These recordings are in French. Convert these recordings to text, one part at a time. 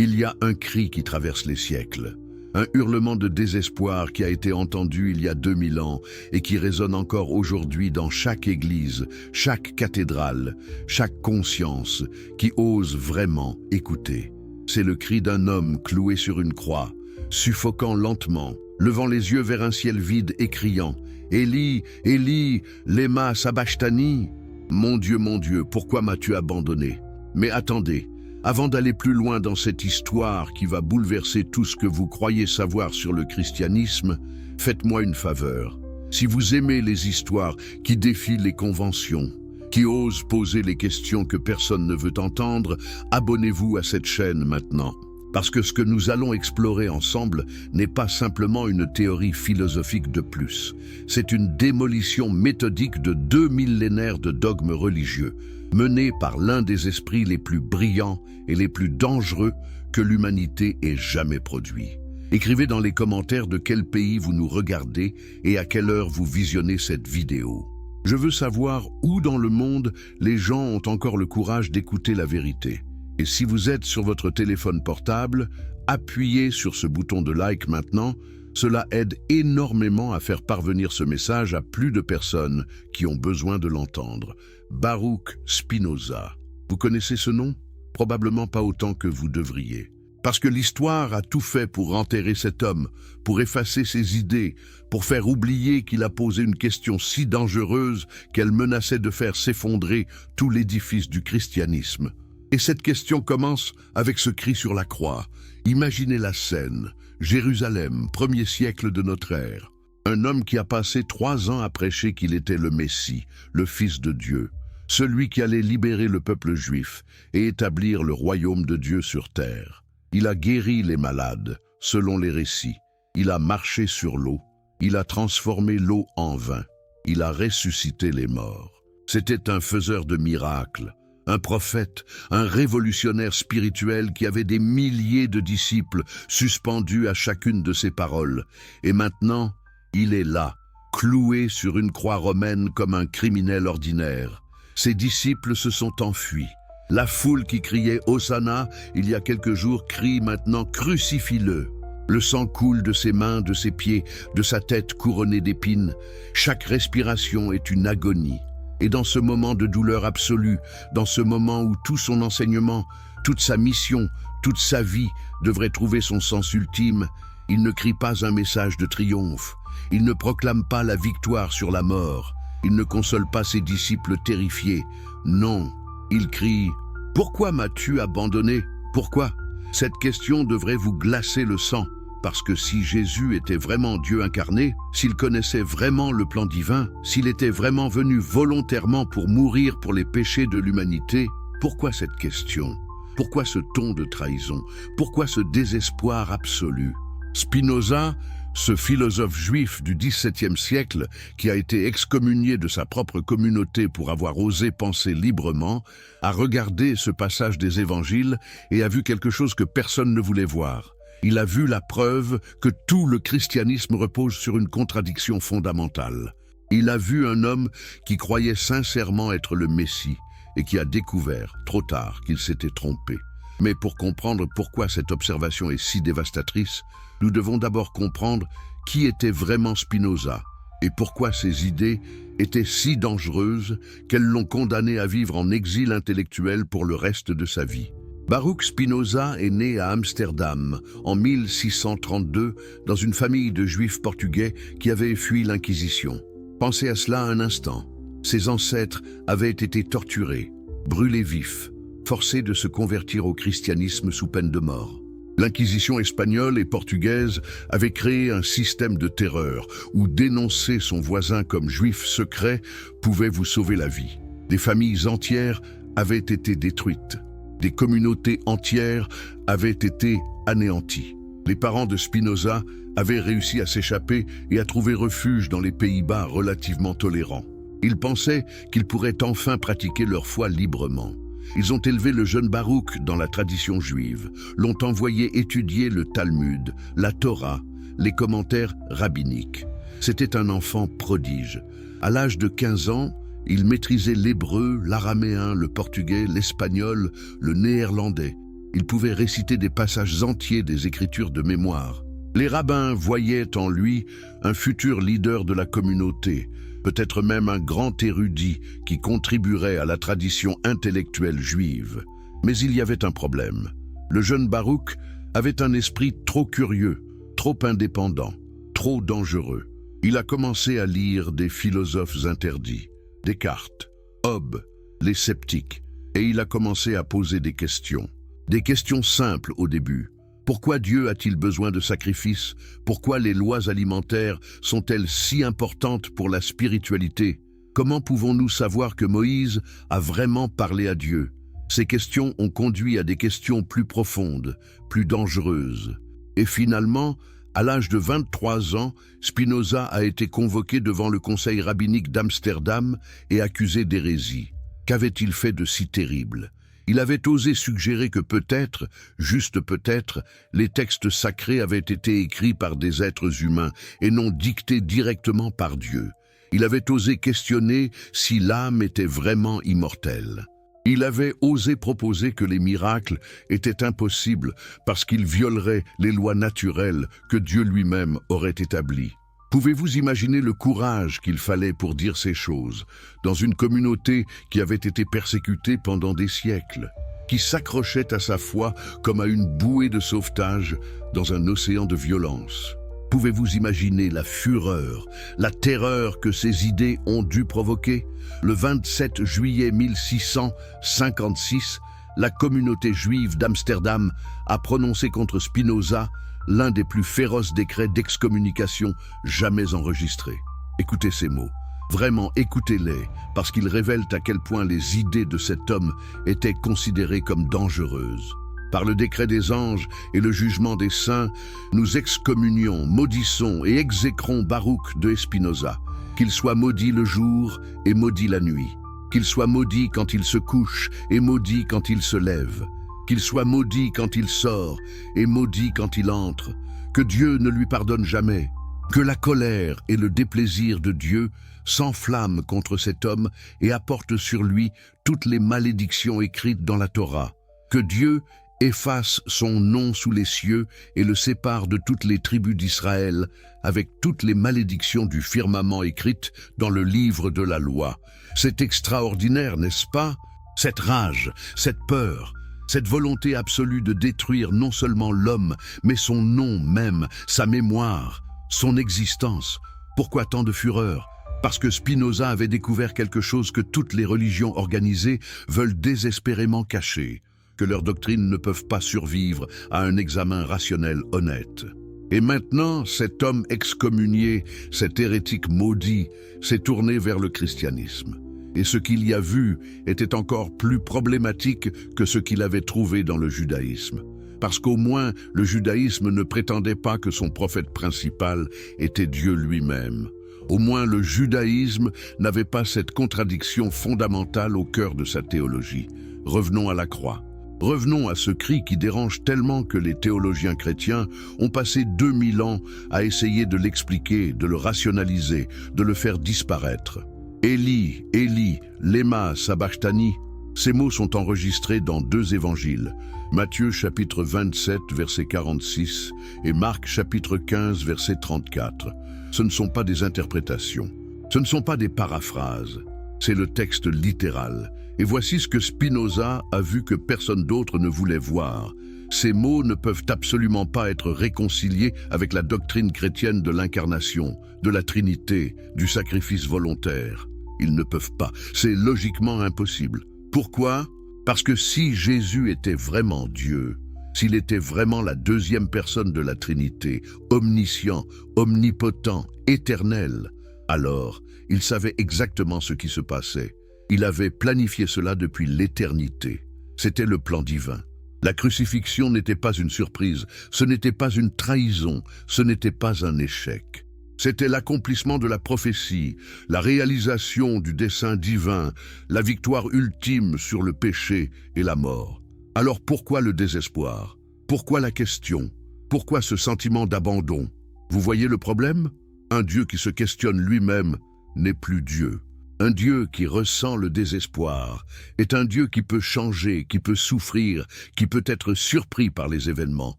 Il y a un cri qui traverse les siècles, un hurlement de désespoir qui a été entendu il y a 2000 ans et qui résonne encore aujourd'hui dans chaque église, chaque cathédrale, chaque conscience qui ose vraiment écouter. C'est le cri d'un homme cloué sur une croix, suffoquant lentement, levant les yeux vers un ciel vide et criant « Élie, Élie, lema sabachthani » mon Dieu, pourquoi m'as-tu abandonné ?» Mais attendez, avant d'aller plus loin dans cette histoire qui va bouleverser tout ce que vous croyez savoir sur le christianisme, faites-moi une faveur. Si vous aimez les histoires qui défient les conventions, qui osent poser les questions que personne ne veut entendre, abonnez-vous à cette chaîne maintenant. Parce que ce que nous allons explorer ensemble n'est pas simplement une théorie philosophique de plus. C'est une démolition méthodique de 2 millénaires de dogmes religieux, menée par l'un des esprits les plus brillants et les plus dangereux que l'humanité ait jamais produit. Écrivez dans les commentaires de quel pays vous nous regardez et à quelle heure vous visionnez cette vidéo. Je veux savoir où dans le monde les gens ont encore le courage d'écouter la vérité. Et si vous êtes sur votre téléphone portable, appuyez sur ce bouton de like maintenant. Cela aide énormément à faire parvenir ce message à plus de personnes qui ont besoin de l'entendre. Baruch Spinoza. Vous connaissez ce nom? Probablement pas autant que vous devriez. Parce que l'histoire a tout fait pour enterrer cet homme, pour effacer ses idées, pour faire oublier qu'il a posé une question si dangereuse qu'elle menaçait de faire s'effondrer tout l'édifice du christianisme. Et cette question commence avec ce cri sur la croix. Imaginez la scène. Jérusalem, 1er siècle de notre ère. Un homme qui a passé 3 ans à prêcher qu'il était le Messie, le Fils de Dieu, celui qui allait libérer le peuple juif et établir le royaume de Dieu sur terre. Il a guéri les malades, selon les récits. Il a marché sur l'eau. Il a transformé l'eau en vin. Il a ressuscité les morts. C'était un faiseur de miracles. Un prophète, un révolutionnaire spirituel qui avait des milliers de disciples suspendus à chacune de ses paroles. Et maintenant, il est là, cloué sur une croix romaine comme un criminel ordinaire. Ses disciples se sont enfuis. La foule qui criait « Hosanna » il y a quelques jours crie maintenant « Crucifie-le ». Le sang coule de ses mains, de ses pieds, de sa tête couronnée d'épines. Chaque respiration est une agonie. Et dans ce moment de douleur absolue, dans ce moment où tout son enseignement, toute sa mission, toute sa vie devrait trouver son sens ultime, il ne crie pas un message de triomphe. Il ne proclame pas la victoire sur la mort. Il ne console pas ses disciples terrifiés. Non, il crie « Pourquoi m'as-tu abandonné? Pourquoi ?» Cette question devrait vous glacer le sang. Parce que si Jésus était vraiment Dieu incarné, s'il connaissait vraiment le plan divin, s'il était vraiment venu volontairement pour mourir pour les péchés de l'humanité, pourquoi cette question? Pourquoi ce ton de trahison? Pourquoi ce désespoir absolu? Spinoza, ce philosophe juif du XVIIe siècle qui a été excommunié de sa propre communauté pour avoir osé penser librement, a regardé ce passage des évangiles et a vu quelque chose que personne ne voulait voir. Il a vu la preuve que tout le christianisme repose sur une contradiction fondamentale. Il a vu un homme qui croyait sincèrement être le Messie et qui a découvert, trop tard, qu'il s'était trompé. Mais pour comprendre pourquoi cette observation est si dévastatrice, nous devons d'abord comprendre qui était vraiment Spinoza et pourquoi ses idées étaient si dangereuses qu'elles l'ont condamné à vivre en exil intellectuel pour le reste de sa vie. Baruch Spinoza est né à Amsterdam en 1632 dans une famille de juifs portugais qui avaient fui l'Inquisition. Pensez à cela un instant. Ses ancêtres avaient été torturés, brûlés vifs, forcés de se convertir au christianisme sous peine de mort. L'Inquisition espagnole et portugaise avait créé un système de terreur où dénoncer son voisin comme juif secret pouvait vous sauver la vie. Des familles entières avaient été détruites. Des communautés entières avaient été anéanties. Les parents de Spinoza avaient réussi à s'échapper et à trouver refuge dans les Pays-Bas relativement tolérants. Ils pensaient qu'ils pourraient enfin pratiquer leur foi librement. Ils ont élevé le jeune Baruch dans la tradition juive, l'ont envoyé étudier le Talmud, la Torah, les commentaires rabbiniques. C'était un enfant prodige. À l'âge de 15 ans, il maîtrisait l'hébreu, l'araméen, le portugais, l'espagnol, le néerlandais. Il pouvait réciter des passages entiers des Écritures de mémoire. Les rabbins voyaient en lui un futur leader de la communauté, peut-être même un grand érudit qui contribuerait à la tradition intellectuelle juive. Mais il y avait un problème. Le jeune Baruch avait un esprit trop curieux, trop indépendant, trop dangereux. Il a commencé à lire des philosophes interdits, Descartes, Hobbes, les sceptiques, et il a commencé à poser des questions. Des questions simples au début. Pourquoi Dieu a-t-il besoin de sacrifices? Pourquoi les lois alimentaires sont-elles si importantes pour la spiritualité? Comment pouvons-nous savoir que Moïse a vraiment parlé à Dieu? Ces questions ont conduit à des questions plus profondes, plus dangereuses. Et finalement, à l'âge de 23 ans, Spinoza a été convoqué devant le conseil rabbinique d'Amsterdam et accusé d'hérésie. Qu'avait-il fait de si terrible? Il avait osé suggérer que peut-être, juste peut-être, les textes sacrés avaient été écrits par des êtres humains et non dictés directement par Dieu. Il avait osé questionner si l'âme était vraiment immortelle. Il avait osé proposer que les miracles étaient impossibles parce qu'ils violeraient les lois naturelles que Dieu lui-même aurait établies. Pouvez-vous imaginer le courage qu'il fallait pour dire ces choses dans une communauté qui avait été persécutée pendant des siècles, qui s'accrochait à sa foi comme à une bouée de sauvetage dans un océan de violence? Pouvez-vous imaginer la fureur, la terreur que ces idées ont dû provoquer? Le 27 juillet 1656, la communauté juive d'Amsterdam a prononcé contre Spinoza l'un des plus féroces décrets d'excommunication jamais enregistrés. Écoutez ces mots. Vraiment, écoutez-les, parce qu'ils révèlent à quel point les idées de cet homme étaient considérées comme dangereuses. Par le décret des anges et le jugement des saints, nous excommunions, maudissons et exécrons Baruch de Spinoza. Qu'il soit maudit le jour et maudit la nuit. Qu'il soit maudit quand il se couche et maudit quand il se lève. Qu'il soit maudit quand il sort et maudit quand il entre. Que Dieu ne lui pardonne jamais. Que la colère et le déplaisir de Dieu s'enflamment contre cet homme et apportent sur lui toutes les malédictions écrites dans la Torah. Que Dieu efface son nom sous les cieux et le sépare de toutes les tribus d'Israël, avec toutes les malédictions du firmament écrites dans le livre de la loi. C'est extraordinaire, n'est-ce pas? Cette rage, cette peur, cette volonté absolue de détruire non seulement l'homme, mais son nom même, sa mémoire, son existence. Pourquoi tant de fureur? Parce que Spinoza avait découvert quelque chose que toutes les religions organisées veulent désespérément cacher, que leurs doctrines ne peuvent pas survivre à un examen rationnel honnête. Et maintenant, cet homme excommunié, cet hérétique maudit, s'est tourné vers le christianisme. Et ce qu'il y a vu était encore plus problématique que ce qu'il avait trouvé dans le judaïsme. Parce qu'au moins, le judaïsme ne prétendait pas que son prophète principal était Dieu lui-même. Au moins, le judaïsme n'avait pas cette contradiction fondamentale au cœur de sa théologie. Revenons à la croix. Revenons à ce cri qui dérange tellement que les théologiens chrétiens ont passé 2000 ans à essayer de l'expliquer, de le rationaliser, de le faire disparaître. Élie, Élie, lema sabachthani, ces mots sont enregistrés dans 2 évangiles, Matthieu chapitre 27 verset 46 et Marc chapitre 15 verset 34. Ce ne sont pas des interprétations, ce ne sont pas des paraphrases, c'est le texte littéral. Et voici ce que Spinoza a vu que personne d'autre ne voulait voir. Ces mots ne peuvent absolument pas être réconciliés avec la doctrine chrétienne de l'incarnation, de la Trinité, du sacrifice volontaire. Ils ne peuvent pas. C'est logiquement impossible. Pourquoi? Parce que si Jésus était vraiment Dieu, s'il était vraiment la 2e personne de la Trinité, omniscient, omnipotent, éternel, alors il savait exactement ce qui se passait. Il avait planifié cela depuis l'éternité. C'était le plan divin. La crucifixion n'était pas une surprise, ce n'était pas une trahison, ce n'était pas un échec. C'était l'accomplissement de la prophétie, la réalisation du dessein divin, la victoire ultime sur le péché et la mort. Alors pourquoi le désespoir? Pourquoi la question? Pourquoi ce sentiment d'abandon? Vous voyez le problème? Un Dieu qui se questionne lui-même n'est plus Dieu. Un Dieu qui ressent le désespoir est un Dieu qui peut changer, qui peut souffrir, qui peut être surpris par les événements.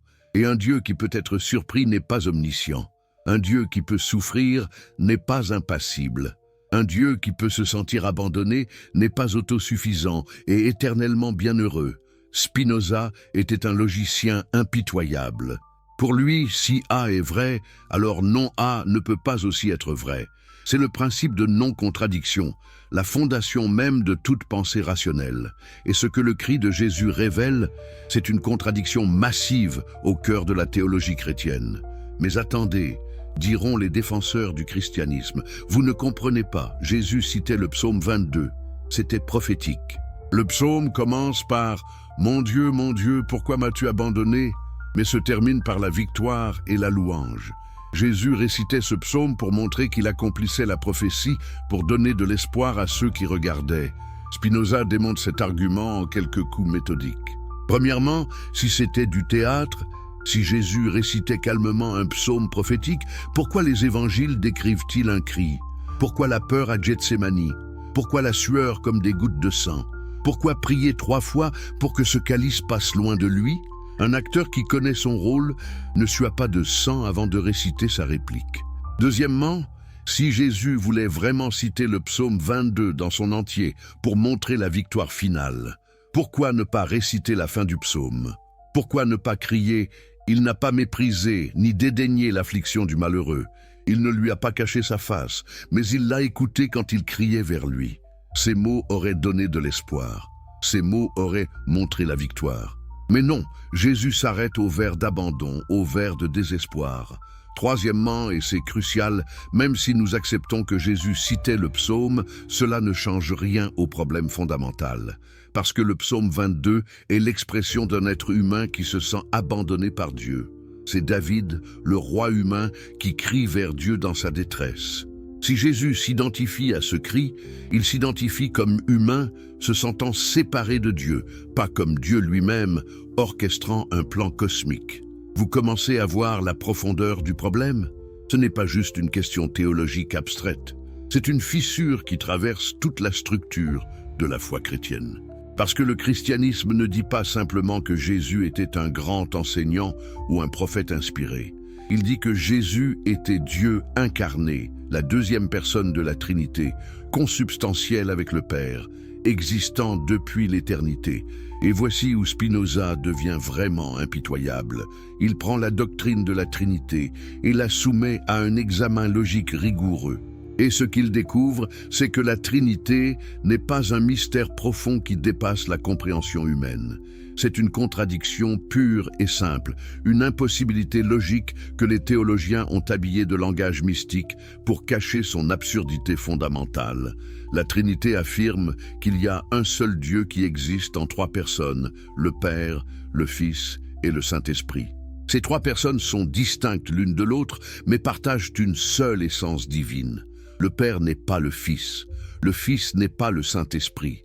Et un Dieu qui peut être surpris n'est pas omniscient. Un Dieu qui peut souffrir n'est pas impassible. Un Dieu qui peut se sentir abandonné n'est pas autosuffisant et éternellement bienheureux. Spinoza était un logicien impitoyable. Pour lui, si A est vrai, alors non A ne peut pas aussi être vrai. C'est le principe de non-contradiction, la fondation même de toute pensée rationnelle. Et ce que le cri de Jésus révèle, c'est une contradiction massive au cœur de la théologie chrétienne. Mais attendez, diront les défenseurs du christianisme, vous ne comprenez pas, Jésus citait le psaume 22, c'était prophétique. Le psaume commence par « Mon Dieu, pourquoi m'as-tu abandonné ?» mais se termine par la victoire et la louange. Jésus récitait ce psaume pour montrer qu'il accomplissait la prophétie, pour donner de l'espoir à ceux qui regardaient. Spinoza démontre cet argument en quelques coups méthodiques. Premièrement, si c'était du théâtre, si Jésus récitait calmement un psaume prophétique, pourquoi les évangiles décrivent-ils un cri? Pourquoi la peur à Gethsémani? Pourquoi la sueur comme des gouttes de sang? Pourquoi prier 3 fois pour que ce calice passe loin de lui? Un acteur qui connaît son rôle ne suit pas de sang avant de réciter sa réplique. Deuxièmement, si Jésus voulait vraiment citer le psaume 22 dans son entier pour montrer la victoire finale, pourquoi ne pas réciter la fin du psaume? Pourquoi ne pas crier « Il n'a pas méprisé ni dédaigné l'affliction du malheureux. Il ne lui a pas caché sa face, mais il l'a écouté quand il criait vers lui. » Ces mots auraient donné de l'espoir. Ces mots auraient montré la victoire. Mais non, Jésus s'arrête au vers d'abandon, au vers de désespoir. Troisièmement, et c'est crucial, même si nous acceptons que Jésus citait le psaume, cela ne change rien au problème fondamental. Parce que le psaume 22 est l'expression d'un être humain qui se sent abandonné par Dieu. C'est David, le roi humain, qui crie vers Dieu dans sa détresse. Si Jésus s'identifie à ce cri, il s'identifie comme humain, se sentant séparé de Dieu, pas comme Dieu lui-même, orchestrant un plan cosmique. Vous commencez à voir la profondeur du problème? Ce n'est pas juste une question théologique abstraite. C'est une fissure qui traverse toute la structure de la foi chrétienne. Parce que le christianisme ne dit pas simplement que Jésus était un grand enseignant ou un prophète inspiré. Il dit que Jésus était Dieu incarné, la deuxième personne de la Trinité, consubstantielle avec le Père, existant depuis l'éternité. Et voici où Spinoza devient vraiment impitoyable. Il prend la doctrine de la Trinité et la soumet à un examen logique rigoureux. Et ce qu'il découvre, c'est que la Trinité n'est pas un mystère profond qui dépasse la compréhension humaine. C'est une contradiction pure et simple, une impossibilité logique que les théologiens ont habillée de langage mystique pour cacher son absurdité fondamentale. La Trinité affirme qu'il y a un seul Dieu qui existe en 3 personnes, le Père, le Fils et le Saint-Esprit. Ces 3 personnes sont distinctes l'une de l'autre, mais partagent une seule essence divine. Le Père n'est pas le Fils n'est pas le Saint-Esprit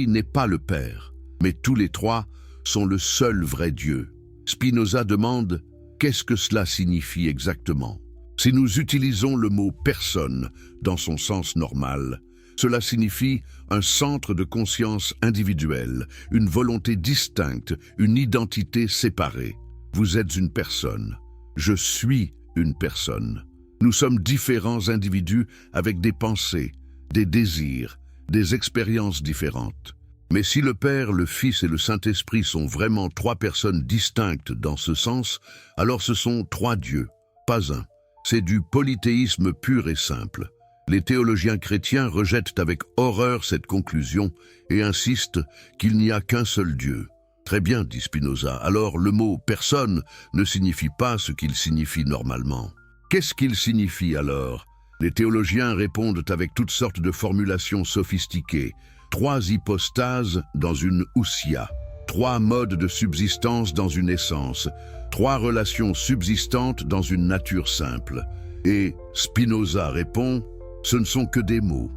n'est pas le Père. Mais tous les 3 sont le seul vrai Dieu. Spinoza demande « Qu'est-ce que cela signifie exactement ?» Si nous utilisons le mot « personne » dans son sens normal, cela signifie un centre de conscience individuel, une volonté distincte, une identité séparée. Vous êtes une personne. Je suis une personne. Nous sommes différents individus avec des pensées, des désirs, des expériences différentes. Mais si le Père, le Fils et le Saint-Esprit sont vraiment 3 personnes distinctes dans ce sens, alors ce sont 3 dieux, pas un. C'est du polythéisme pur et simple. Les théologiens chrétiens rejettent avec horreur cette conclusion et insistent qu'il n'y a qu'un seul Dieu. Très bien, dit Spinoza, alors le mot « personne » ne signifie pas ce qu'il signifie normalement. Qu'est-ce qu'il signifie alors? Les théologiens répondent avec toutes sortes de formulations sophistiquées. 3 hypostases dans une ousia, 3 modes de subsistance dans une essence, 3 relations subsistantes dans une nature simple. Et Spinoza répond, ce ne sont que des mots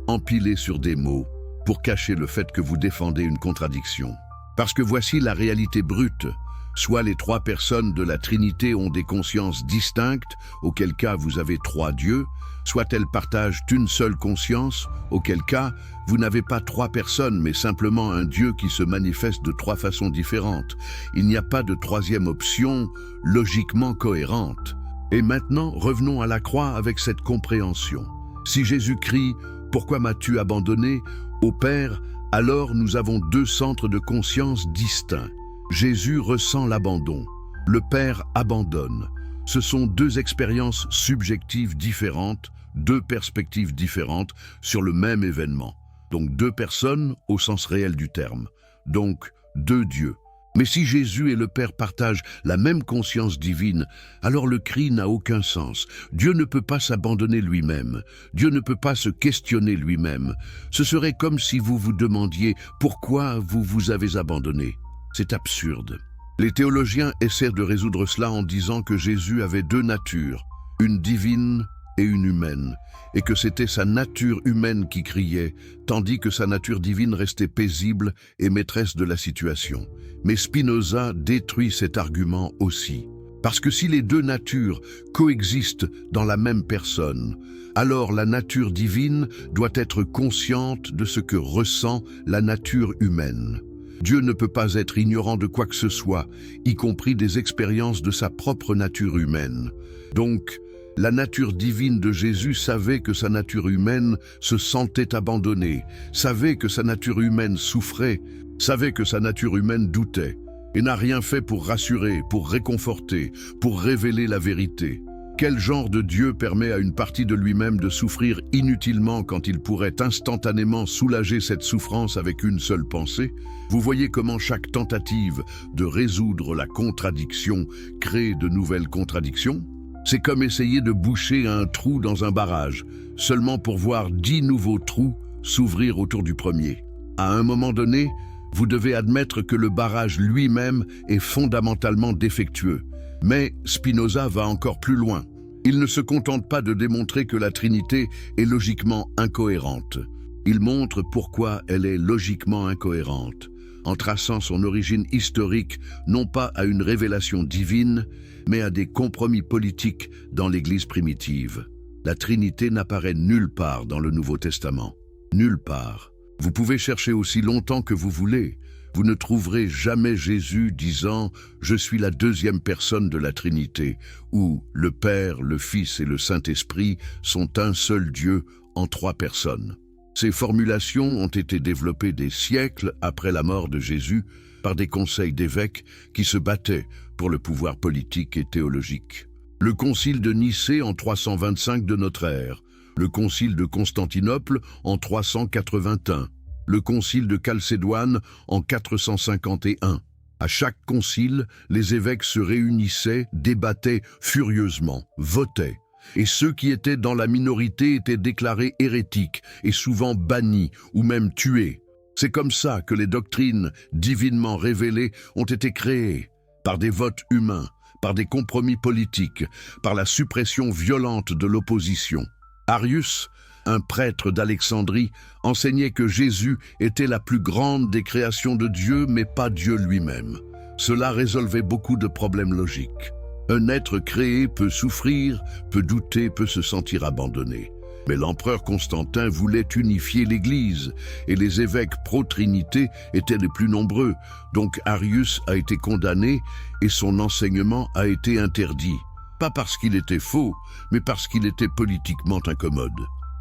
empilés sur des mots, pour cacher le fait que vous défendez une contradiction. Parce que voici la réalité brute. Soit les 3 personnes de la Trinité ont des consciences distinctes, auquel cas vous avez 3 dieux, soit elles partagent une seule conscience, auquel cas, vous n'avez pas trois personnes, mais simplement un Dieu qui se manifeste de trois façons différentes. Il n'y a pas de troisième option logiquement cohérente. Et maintenant, revenons à la croix avec cette compréhension. Si Jésus crie « Pourquoi m'as-tu abandonné ?» au Père, alors nous avons deux centres de conscience distincts. Jésus ressent l'abandon. Le Père abandonne. Ce sont deux expériences subjectives différentes, deux perspectives différentes sur le même événement. Donc deux personnes au sens réel du terme. Donc deux dieux. Mais si Jésus et le Père partagent la même conscience divine, alors le cri n'a aucun sens. Dieu ne peut pas s'abandonner lui-même. Dieu ne peut pas se questionner lui-même. Ce serait comme si vous vous demandiez pourquoi vous vous avez abandonné. C'est absurde. Les théologiens essaient de résoudre cela en disant que Jésus avait deux natures, une divine et une humaine, et que c'était sa nature humaine qui criait, tandis que sa nature divine restait paisible et maîtresse de la situation. Mais Spinoza détruit cet argument aussi. Parce que si les deux natures coexistent dans la même personne, alors la nature divine doit être consciente de ce que ressent la nature humaine. Dieu ne peut pas être ignorant de quoi que ce soit, y compris des expériences de sa propre nature humaine. Donc, la nature divine de Jésus savait que sa nature humaine se sentait abandonnée, savait que sa nature humaine souffrait, savait que sa nature humaine doutait, et n'a rien fait pour rassurer, pour réconforter, pour révéler la vérité. Quel genre de Dieu permet à une partie de lui-même de souffrir inutilement quand il pourrait instantanément soulager cette souffrance avec une seule pensée? Vous voyez comment chaque tentative de résoudre la contradiction crée de nouvelles contradictions? C'est comme essayer de boucher un trou dans un barrage, seulement pour voir 10 nouveaux trous s'ouvrir autour du premier. À un moment donné, vous devez admettre que le barrage lui-même est fondamentalement défectueux. Mais Spinoza va encore plus loin. Il ne se contente pas de démontrer que la Trinité est logiquement incohérente. Il montre pourquoi elle est logiquement incohérente, en traçant son origine historique non pas à une révélation divine, mais à des compromis politiques dans l'Église primitive. La Trinité n'apparaît nulle part dans le Nouveau Testament. Nulle part. Vous pouvez chercher aussi longtemps que vous voulez. Vous ne trouverez jamais Jésus disant « Je suis la deuxième personne de la Trinité » ou « Le Père, le Fils et le Saint-Esprit sont un seul Dieu en trois personnes ». Ces formulations ont été développées des siècles après la mort de Jésus par des conseils d'évêques qui se battaient pour le pouvoir politique et théologique. Le concile de Nicée en 325 de notre ère, le concile de Constantinople en 381, le concile de Chalcédoine en 451. À chaque concile, les évêques se réunissaient, débattaient furieusement, votaient. Et ceux qui étaient dans la minorité étaient déclarés hérétiques et souvent bannis ou même tués. C'est comme ça que les doctrines divinement révélées ont été créées, par des votes humains, par des compromis politiques, par la suppression violente de l'opposition. Arius, un prêtre d'Alexandrie, enseignait que Jésus était la plus grande des créations de Dieu, mais pas Dieu lui-même. Cela résolvait beaucoup de problèmes logiques. Un être créé peut souffrir, peut douter, peut se sentir abandonné. Mais l'empereur Constantin voulait unifier l'Église, et les évêques pro-Trinité étaient les plus nombreux, donc Arius a été condamné et son enseignement a été interdit. Pas parce qu'il était faux, mais parce qu'il était politiquement incommode.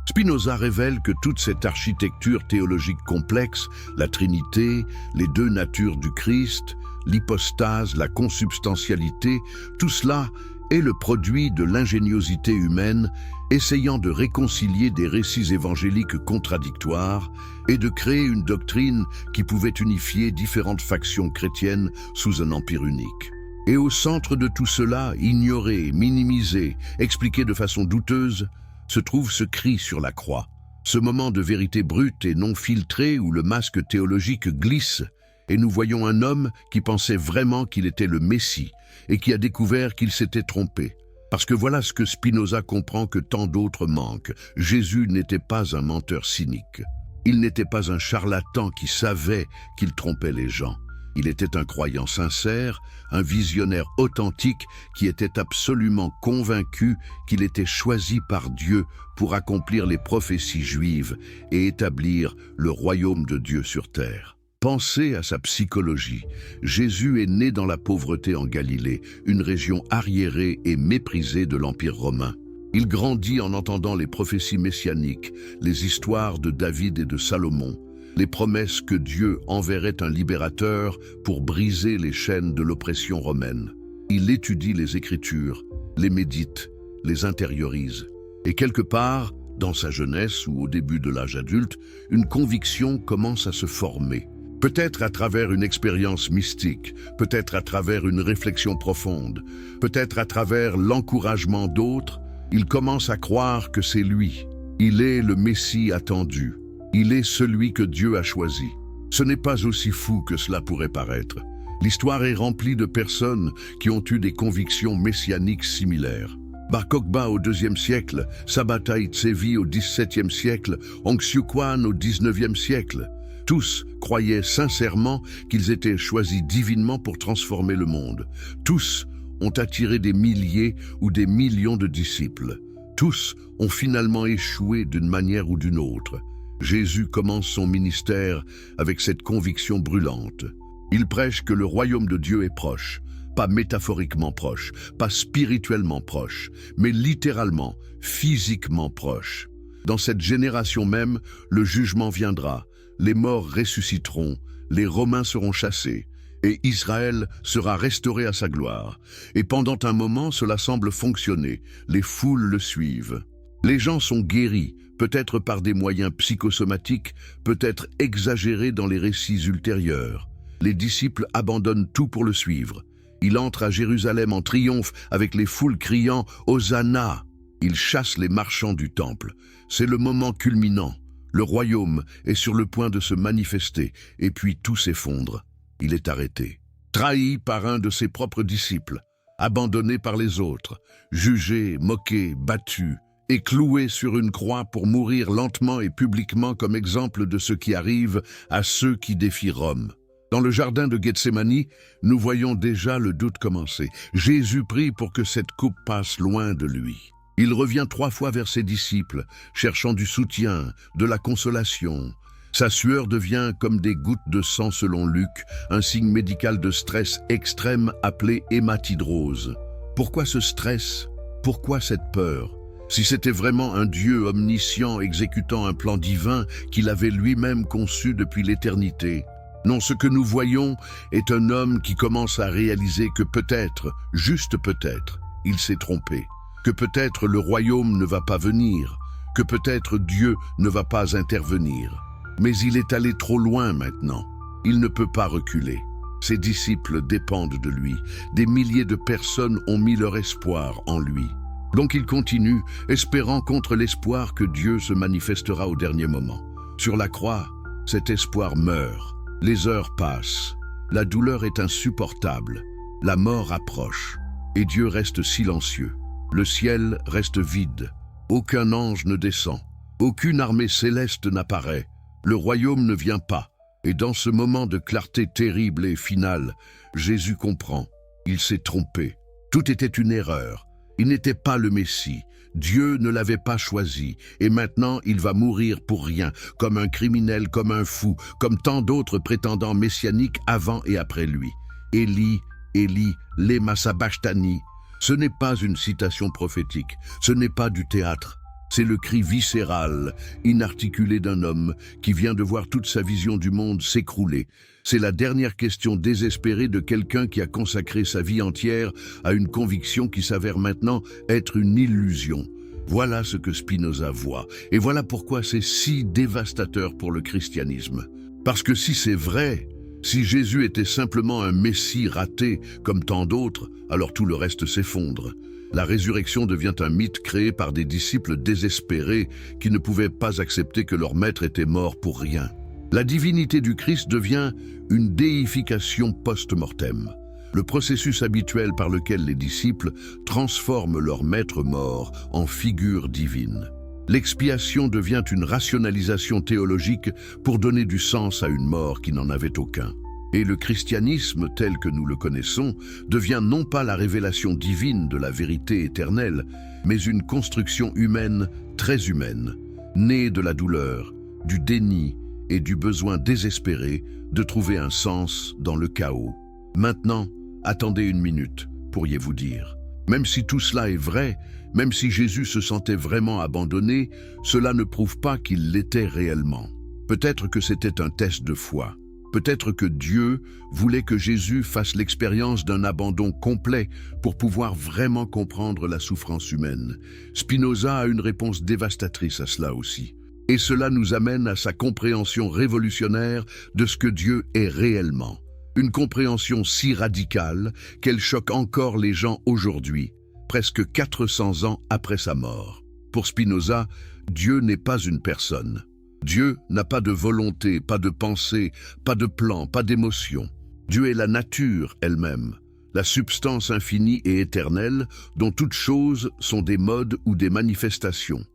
Spinoza révèle que toute cette architecture théologique complexe, la Trinité, les deux natures du Christ, l'hypostase, la consubstantialité, tout cela est le produit de l'ingéniosité humaine, essayant de réconcilier des récits évangéliques contradictoires et de créer une doctrine qui pouvait unifier différentes factions chrétiennes sous un empire unique. Et au centre de tout cela, ignoré, minimisé, expliqué de façon douteuse, se trouve ce cri sur la croix. Ce moment de vérité brute et non filtrée où le masque théologique glisse et nous voyons un homme qui pensait vraiment qu'il était le Messie et qui a découvert qu'il s'était trompé. Parce que voilà ce que Spinoza comprend que tant d'autres manquent. Jésus n'était pas un menteur cynique. Il n'était pas un charlatan qui savait qu'il trompait les gens. Il était un croyant sincère, un visionnaire authentique qui était absolument convaincu qu'il était choisi par Dieu pour accomplir les prophéties juives et établir le royaume de Dieu sur terre. Pensez à sa psychologie. Jésus est né dans la pauvreté en Galilée, une région arriérée et méprisée de l'Empire romain. Il grandit en entendant les prophéties messianiques, les histoires de David et de Salomon, les promesses que Dieu enverrait un libérateur pour briser les chaînes de l'oppression romaine. Il étudie les Écritures, les médite, les intériorise. Et quelque part, dans sa jeunesse ou au début de l'âge adulte, une conviction commence à se former. Peut-être à travers une expérience mystique, peut-être à travers une réflexion profonde, peut-être à travers l'encouragement d'autres, il commence à croire que c'est lui. Il est le Messie attendu. Il est celui que Dieu a choisi. Ce n'est pas aussi fou que cela pourrait paraître. L'histoire est remplie de personnes qui ont eu des convictions messianiques similaires. Bar Kokhba au IIe siècle, Sabbatai Tzvi au XVIIe siècle, Hong Xiuquan au XIXe siècle. Tous croyaient sincèrement qu'ils étaient choisis divinement pour transformer le monde. Tous ont attiré des milliers ou des millions de disciples. Tous ont finalement échoué d'une manière ou d'une autre. Jésus commence son ministère avec cette conviction brûlante. Il prêche que le royaume de Dieu est proche, pas métaphoriquement proche, pas spirituellement proche, mais littéralement, physiquement proche. Dans cette génération même, le jugement viendra, les morts ressusciteront, les Romains seront chassés, et Israël sera restauré à sa gloire. Et pendant un moment, cela semble fonctionner, les foules le suivent. Les gens sont guéris, peut-être par des moyens psychosomatiques, peut-être exagérés dans les récits ultérieurs. Les disciples abandonnent tout pour le suivre. Il entre à Jérusalem en triomphe avec les foules criant « Hosanna !» Il chasse les marchands du temple. C'est le moment culminant. Le royaume est sur le point de se manifester, et puis tout s'effondre. Il est arrêté, trahi par un de ses propres disciples, abandonné par les autres, jugé, moqué, battu, et cloué sur une croix pour mourir lentement et publiquement comme exemple de ce qui arrive à ceux qui défient Rome. Dans le jardin de Gethsémani, nous voyons déjà le doute commencer. Jésus prie pour que cette coupe passe loin de lui. Il revient 3 fois vers ses disciples, cherchant du soutien, de la consolation. Sa sueur devient comme des gouttes de sang selon Luc, un signe médical de stress extrême appelé hématidrose. Pourquoi ce stress? Pourquoi cette peur? Si c'était vraiment un Dieu omniscient exécutant un plan divin qu'il avait lui-même conçu depuis l'éternité. Non, ce que nous voyons est un homme qui commence à réaliser que peut-être, juste peut-être, il s'est trompé, que peut-être le royaume ne va pas venir, que peut-être Dieu ne va pas intervenir. Mais il est allé trop loin maintenant. Il ne peut pas reculer. Ses disciples dépendent de lui. Des milliers de personnes ont mis leur espoir en lui. Donc il continue, espérant contre l'espoir que Dieu se manifestera au dernier moment. Sur la croix, cet espoir meurt. Les heures passent. La douleur est insupportable. La mort approche. Et Dieu reste silencieux. Le ciel reste vide. Aucun ange ne descend. Aucune armée céleste n'apparaît. Le royaume ne vient pas. Et dans ce moment de clarté terrible et finale, Jésus comprend. Il s'est trompé. Tout était une erreur. Il n'était pas le Messie. Dieu ne l'avait pas choisi. Et maintenant, il va mourir pour rien, comme un criminel, comme un fou, comme tant d'autres prétendants messianiques avant et après lui. Élie, Élie, lema sabachthani. Ce n'est pas une citation prophétique. Ce n'est pas du théâtre. C'est le cri viscéral, inarticulé d'un homme qui vient de voir toute sa vision du monde s'écrouler. C'est la dernière question désespérée de quelqu'un qui a consacré sa vie entière à une conviction qui s'avère maintenant être une illusion. Voilà ce que Spinoza voit, et voilà pourquoi c'est si dévastateur pour le christianisme. Parce que si c'est vrai, si Jésus était simplement un messie raté comme tant d'autres, alors tout le reste s'effondre. La résurrection devient un mythe créé par des disciples désespérés qui ne pouvaient pas accepter que leur maître était mort pour rien. La divinité du Christ devient une déification post-mortem, le processus habituel par lequel les disciples transforment leur maître mort en figure divine. L'expiation devient une rationalisation théologique pour donner du sens à une mort qui n'en avait aucun. Et le christianisme tel que nous le connaissons devient non pas la révélation divine de la vérité éternelle, mais une construction humaine très humaine, née de la douleur, du déni et du besoin désespéré de trouver un sens dans le chaos. Maintenant, attendez une minute, pourriez-vous dire. Même si tout cela est vrai, même si Jésus se sentait vraiment abandonné, cela ne prouve pas qu'il l'était réellement. Peut-être que c'était un test de foi. Peut-être que Dieu voulait que Jésus fasse l'expérience d'un abandon complet pour pouvoir vraiment comprendre la souffrance humaine. Spinoza a une réponse dévastatrice à cela aussi. Et cela nous amène à sa compréhension révolutionnaire de ce que Dieu est réellement. Une compréhension si radicale qu'elle choque encore les gens aujourd'hui, presque 400 ans après sa mort. Pour Spinoza, Dieu n'est pas une personne. Dieu n'a pas de volonté, pas de pensée, pas de plan, pas d'émotion. Dieu est la nature elle-même, la substance infinie et éternelle dont toutes choses sont des modes ou des manifestations.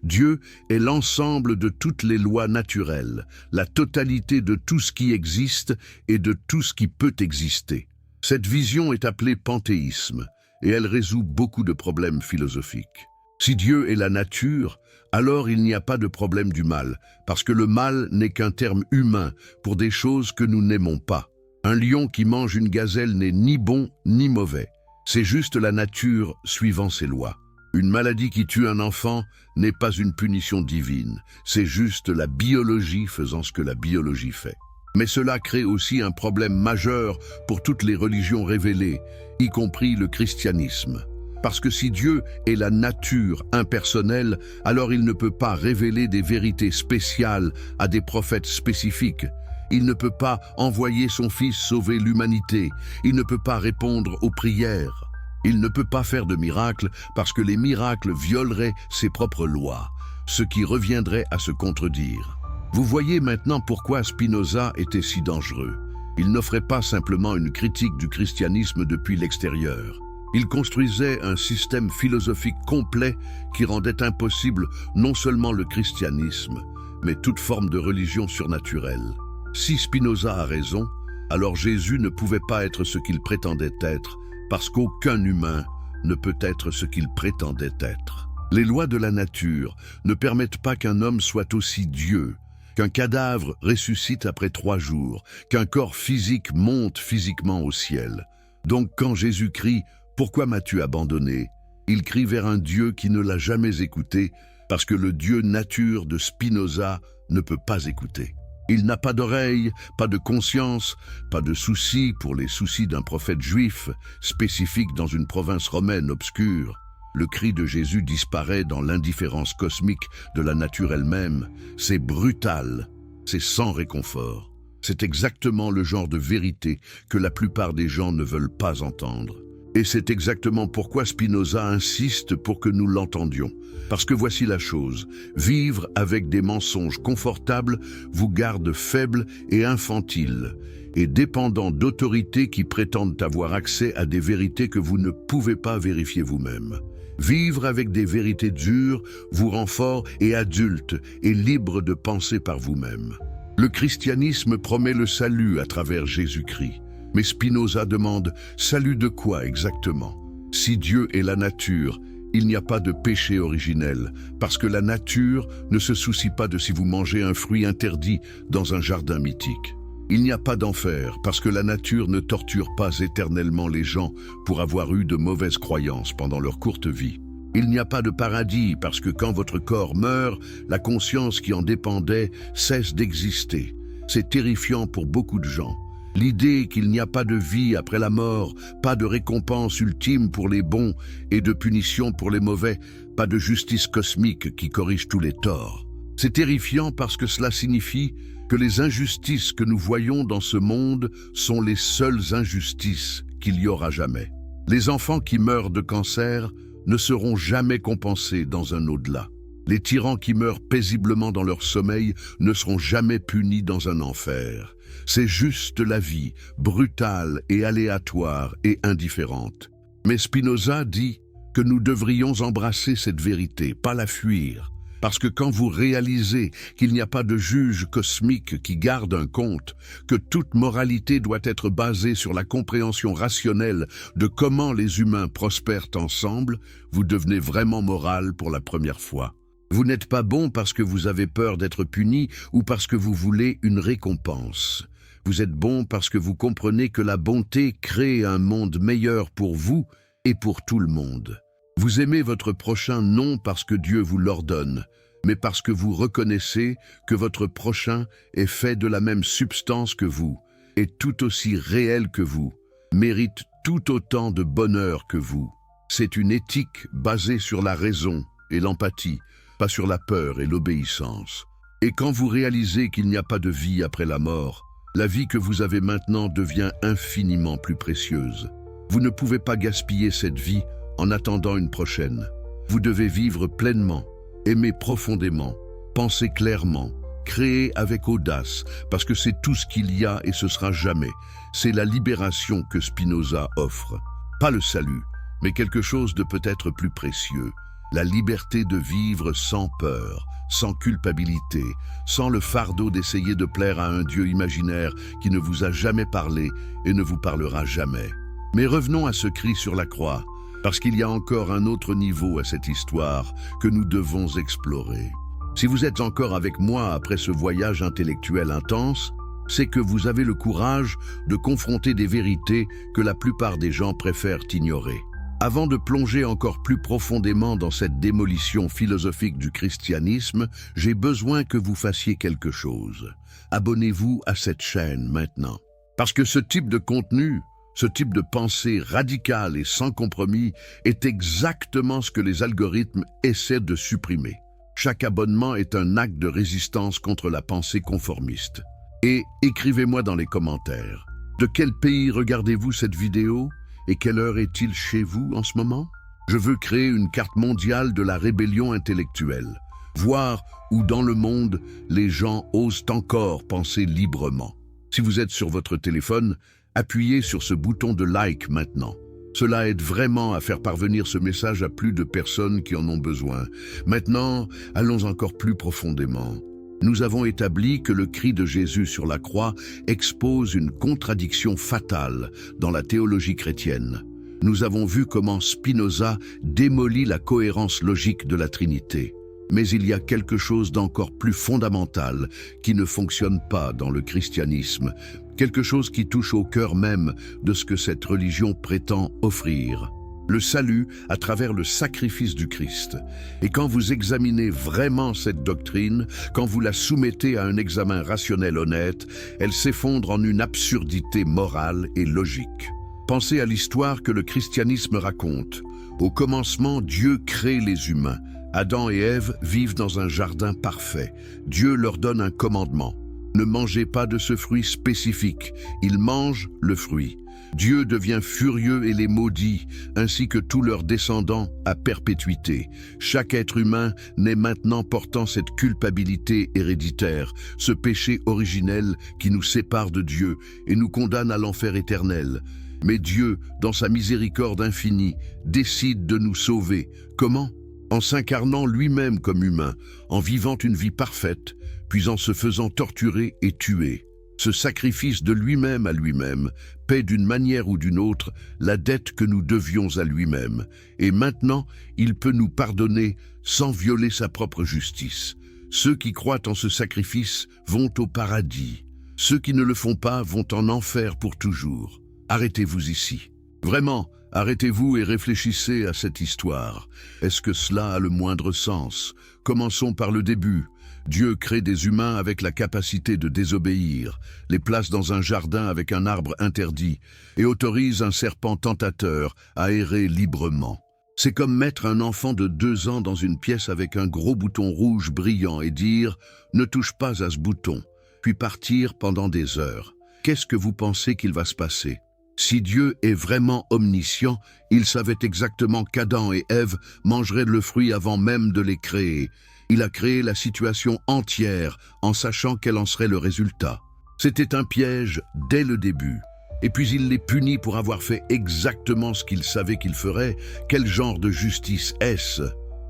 Dieu est l'ensemble de toutes les lois naturelles, la totalité de tout ce qui existe et de tout ce qui peut exister. Cette vision est appelée panthéisme et elle résout beaucoup de problèmes philosophiques. Si Dieu est la nature, alors il n'y a pas de problème du mal, parce que le mal n'est qu'un terme humain pour des choses que nous n'aimons pas. Un lion qui mange une gazelle n'est ni bon ni mauvais. C'est juste la nature suivant ses lois. Une maladie qui tue un enfant n'est pas une punition divine, c'est juste la biologie faisant ce que la biologie fait. Mais cela crée aussi un problème majeur pour toutes les religions révélées, y compris le christianisme. Parce que si Dieu est la nature impersonnelle, alors il ne peut pas révéler des vérités spéciales à des prophètes spécifiques. Il ne peut pas envoyer son Fils sauver l'humanité. Il ne peut pas répondre aux prières. Il ne peut pas faire de miracles parce que les miracles violeraient ses propres lois, ce qui reviendrait à se contredire. Vous voyez maintenant pourquoi Spinoza était si dangereux. Il n'offrait pas simplement une critique du christianisme depuis l'extérieur. Il construisait un système philosophique complet qui rendait impossible non seulement le christianisme, mais toute forme de religion surnaturelle. Si Spinoza a raison, alors Jésus ne pouvait pas être ce qu'il prétendait être, parce qu'aucun humain ne peut être ce qu'il prétendait être. Les lois de la nature ne permettent pas qu'un homme soit aussi Dieu, qu'un cadavre ressuscite après 3 jours, qu'un corps physique monte physiquement au ciel. Donc quand Jésus crie « Pourquoi m'as-tu abandonné ?» il crie vers un Dieu qui ne l'a jamais écouté, parce que le Dieu nature de Spinoza ne peut pas écouter. Il n'a pas d'oreille, pas de conscience, pas de soucis pour les soucis d'un prophète juif, spécifique dans une province romaine obscure. Le cri de Jésus disparaît dans l'indifférence cosmique de la nature elle-même. C'est brutal, c'est sans réconfort. C'est exactement le genre de vérité que la plupart des gens ne veulent pas entendre. Et c'est exactement pourquoi Spinoza insiste pour que nous l'entendions. Parce que voici la chose, vivre avec des mensonges confortables vous garde faible et infantile, et dépendant d'autorités qui prétendent avoir accès à des vérités que vous ne pouvez pas vérifier vous-même. Vivre avec des vérités dures vous rend fort et adulte et libre de penser par vous-même. Le christianisme promet le salut à travers Jésus-Christ. Mais Spinoza demande « Salut de quoi exactement ?» Si Dieu est la nature, il n'y a pas de péché originel, parce que la nature ne se soucie pas de si vous mangez un fruit interdit dans un jardin mythique. Il n'y a pas d'enfer, parce que la nature ne torture pas éternellement les gens pour avoir eu de mauvaises croyances pendant leur courte vie. Il n'y a pas de paradis, parce que quand votre corps meurt, la conscience qui en dépendait cesse d'exister. C'est terrifiant pour beaucoup de gens. L'idée qu'il n'y a pas de vie après la mort, pas de récompense ultime pour les bons et de punition pour les mauvais, pas de justice cosmique qui corrige tous les torts. C'est terrifiant parce que cela signifie que les injustices que nous voyons dans ce monde sont les seules injustices qu'il y aura jamais. Les enfants qui meurent de cancer ne seront jamais compensés dans un au-delà. Les tyrans qui meurent paisiblement dans leur sommeil ne seront jamais punis dans un enfer. C'est juste la vie, brutale et aléatoire et indifférente. Mais Spinoza dit que nous devrions embrasser cette vérité, pas la fuir. Parce que quand vous réalisez qu'il n'y a pas de juge cosmique qui garde un compte, que toute moralité doit être basée sur la compréhension rationnelle de comment les humains prospèrent ensemble, vous devenez vraiment moral pour la première fois. Vous n'êtes pas bon parce que vous avez peur d'être puni ou parce que vous voulez une récompense. Vous êtes bon parce que vous comprenez que la bonté crée un monde meilleur pour vous et pour tout le monde. Vous aimez votre prochain non parce que Dieu vous l'ordonne, mais parce que vous reconnaissez que votre prochain est fait de la même substance que vous, est tout aussi réel que vous, mérite tout autant de bonheur que vous. C'est une éthique basée sur la raison et l'empathie, pas sur la peur et l'obéissance. Et quand vous réalisez qu'il n'y a pas de vie après la mort, la vie que vous avez maintenant devient infiniment plus précieuse. Vous ne pouvez pas gaspiller cette vie en attendant une prochaine. Vous devez vivre pleinement, aimer profondément, penser clairement, créer avec audace, parce que c'est tout ce qu'il y a et ce sera jamais. C'est la libération que Spinoza offre. Pas le salut, mais quelque chose de peut-être plus précieux. La liberté de vivre sans peur, sans culpabilité, sans le fardeau d'essayer de plaire à un Dieu imaginaire qui ne vous a jamais parlé et ne vous parlera jamais. Mais revenons à ce cri sur la croix, parce qu'il y a encore un autre niveau à cette histoire que nous devons explorer. Si vous êtes encore avec moi après ce voyage intellectuel intense, c'est que vous avez le courage de confronter des vérités que la plupart des gens préfèrent ignorer. Avant de plonger encore plus profondément dans cette démolition philosophique du christianisme, j'ai besoin que vous fassiez quelque chose. Abonnez-vous à cette chaîne maintenant. Parce que ce type de contenu, ce type de pensée radicale et sans compromis est exactement ce que les algorithmes essaient de supprimer. Chaque abonnement est un acte de résistance contre la pensée conformiste. Et écrivez-moi dans les commentaires, de quel pays regardez-vous cette vidéo et quelle heure est-il chez vous en ce moment? Je veux créer une carte mondiale de la rébellion intellectuelle, voir où dans le monde les gens osent encore penser librement. Si vous êtes sur votre téléphone, appuyez sur ce bouton de like maintenant. Cela aide vraiment à faire parvenir ce message à plus de personnes qui en ont besoin. Maintenant, allons encore plus profondément. Nous avons établi que le cri de Jésus sur la croix expose une contradiction fatale dans la théologie chrétienne. Nous avons vu comment Spinoza démolit la cohérence logique de la Trinité. Mais il y a quelque chose d'encore plus fondamental qui ne fonctionne pas dans le christianisme, quelque chose qui touche au cœur même de ce que cette religion prétend offrir. Le salut à travers le sacrifice du Christ. Et quand vous examinez vraiment cette doctrine, quand vous la soumettez à un examen rationnel honnête, elle s'effondre en une absurdité morale et logique. Pensez à l'histoire que le christianisme raconte. Au commencement, Dieu crée les humains. Adam et Ève vivent dans un jardin parfait. Dieu leur donne un commandement. Ne mangez pas de ce fruit spécifique. Ils mangent le fruit. Dieu devient furieux et les maudit, ainsi que tous leurs descendants à perpétuité. Chaque être humain naît maintenant portant cette culpabilité héréditaire, ce péché originel qui nous sépare de Dieu et nous condamne à l'enfer éternel. Mais Dieu, dans sa miséricorde infinie, décide de nous sauver. Comment ? En s'incarnant lui-même comme humain, en vivant une vie parfaite, puis en se faisant torturer et tuer. Ce sacrifice de lui-même à lui-même paie d'une manière ou d'une autre la dette que nous devions à lui-même. Et maintenant, il peut nous pardonner sans violer sa propre justice. Ceux qui croient en ce sacrifice vont au paradis. Ceux qui ne le font pas vont en enfer pour toujours. Arrêtez-vous ici. Vraiment, arrêtez-vous et réfléchissez à cette histoire. Est-ce que cela a le moindre sens? Commençons par le début. Dieu crée des humains avec la capacité de désobéir, les place dans un jardin avec un arbre interdit et autorise un serpent tentateur à errer librement. C'est comme mettre un enfant de 2 ans dans une pièce avec un gros bouton rouge brillant et dire « Ne touche pas à ce bouton », puis partir pendant des heures. Qu'est-ce que vous pensez qu'il va se passer? Si Dieu est vraiment omniscient, il savait exactement qu'Adam et Ève mangeraient le fruit avant même de les créer. Il a créé la situation entière en sachant quel en serait le résultat. C'était un piège dès le début. Et puis il les punit pour avoir fait exactement ce qu'ils savaient qu'ils feraient. Quel genre de justice est-ce?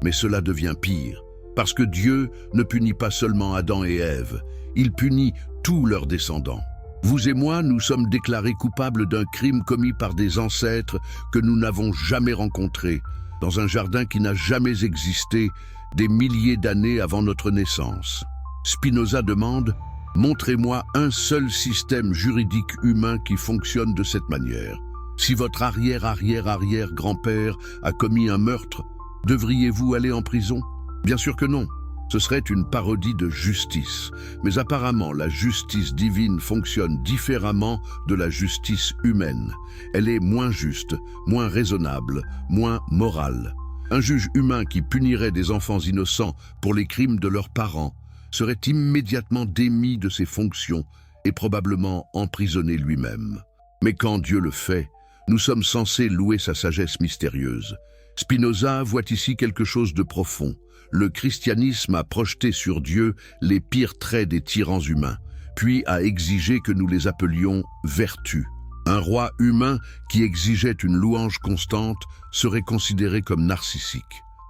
Mais cela devient pire. Parce que Dieu ne punit pas seulement Adam et Ève, il punit tous leurs descendants. Vous et moi, nous sommes déclarés coupables d'un crime commis par des ancêtres que nous n'avons jamais rencontrés, dans un jardin qui n'a jamais existé des milliers d'années avant notre naissance. Spinoza demande « Montrez-moi un seul système juridique humain qui fonctionne de cette manière. Si votre arrière-arrière-arrière-grand-père a commis un meurtre, devriez-vous aller en prison? Bien sûr que non. Ce serait une parodie de justice. Mais apparemment, la justice divine fonctionne différemment de la justice humaine. Elle est moins juste, moins raisonnable, moins morale. Un juge humain qui punirait des enfants innocents pour les crimes de leurs parents serait immédiatement démis de ses fonctions et probablement emprisonné lui-même. Mais quand Dieu le fait, nous sommes censés louer sa sagesse mystérieuse. Spinoza voit ici quelque chose de profond. Le christianisme a projeté sur Dieu les pires traits des tyrans humains, puis a exigé que nous les appelions vertus. Un roi humain qui exigeait une louange constante serait considéré comme narcissique.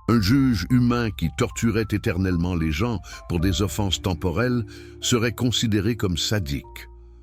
Un juge humain qui torturait éternellement les gens pour des offenses temporelles serait considéré comme sadique.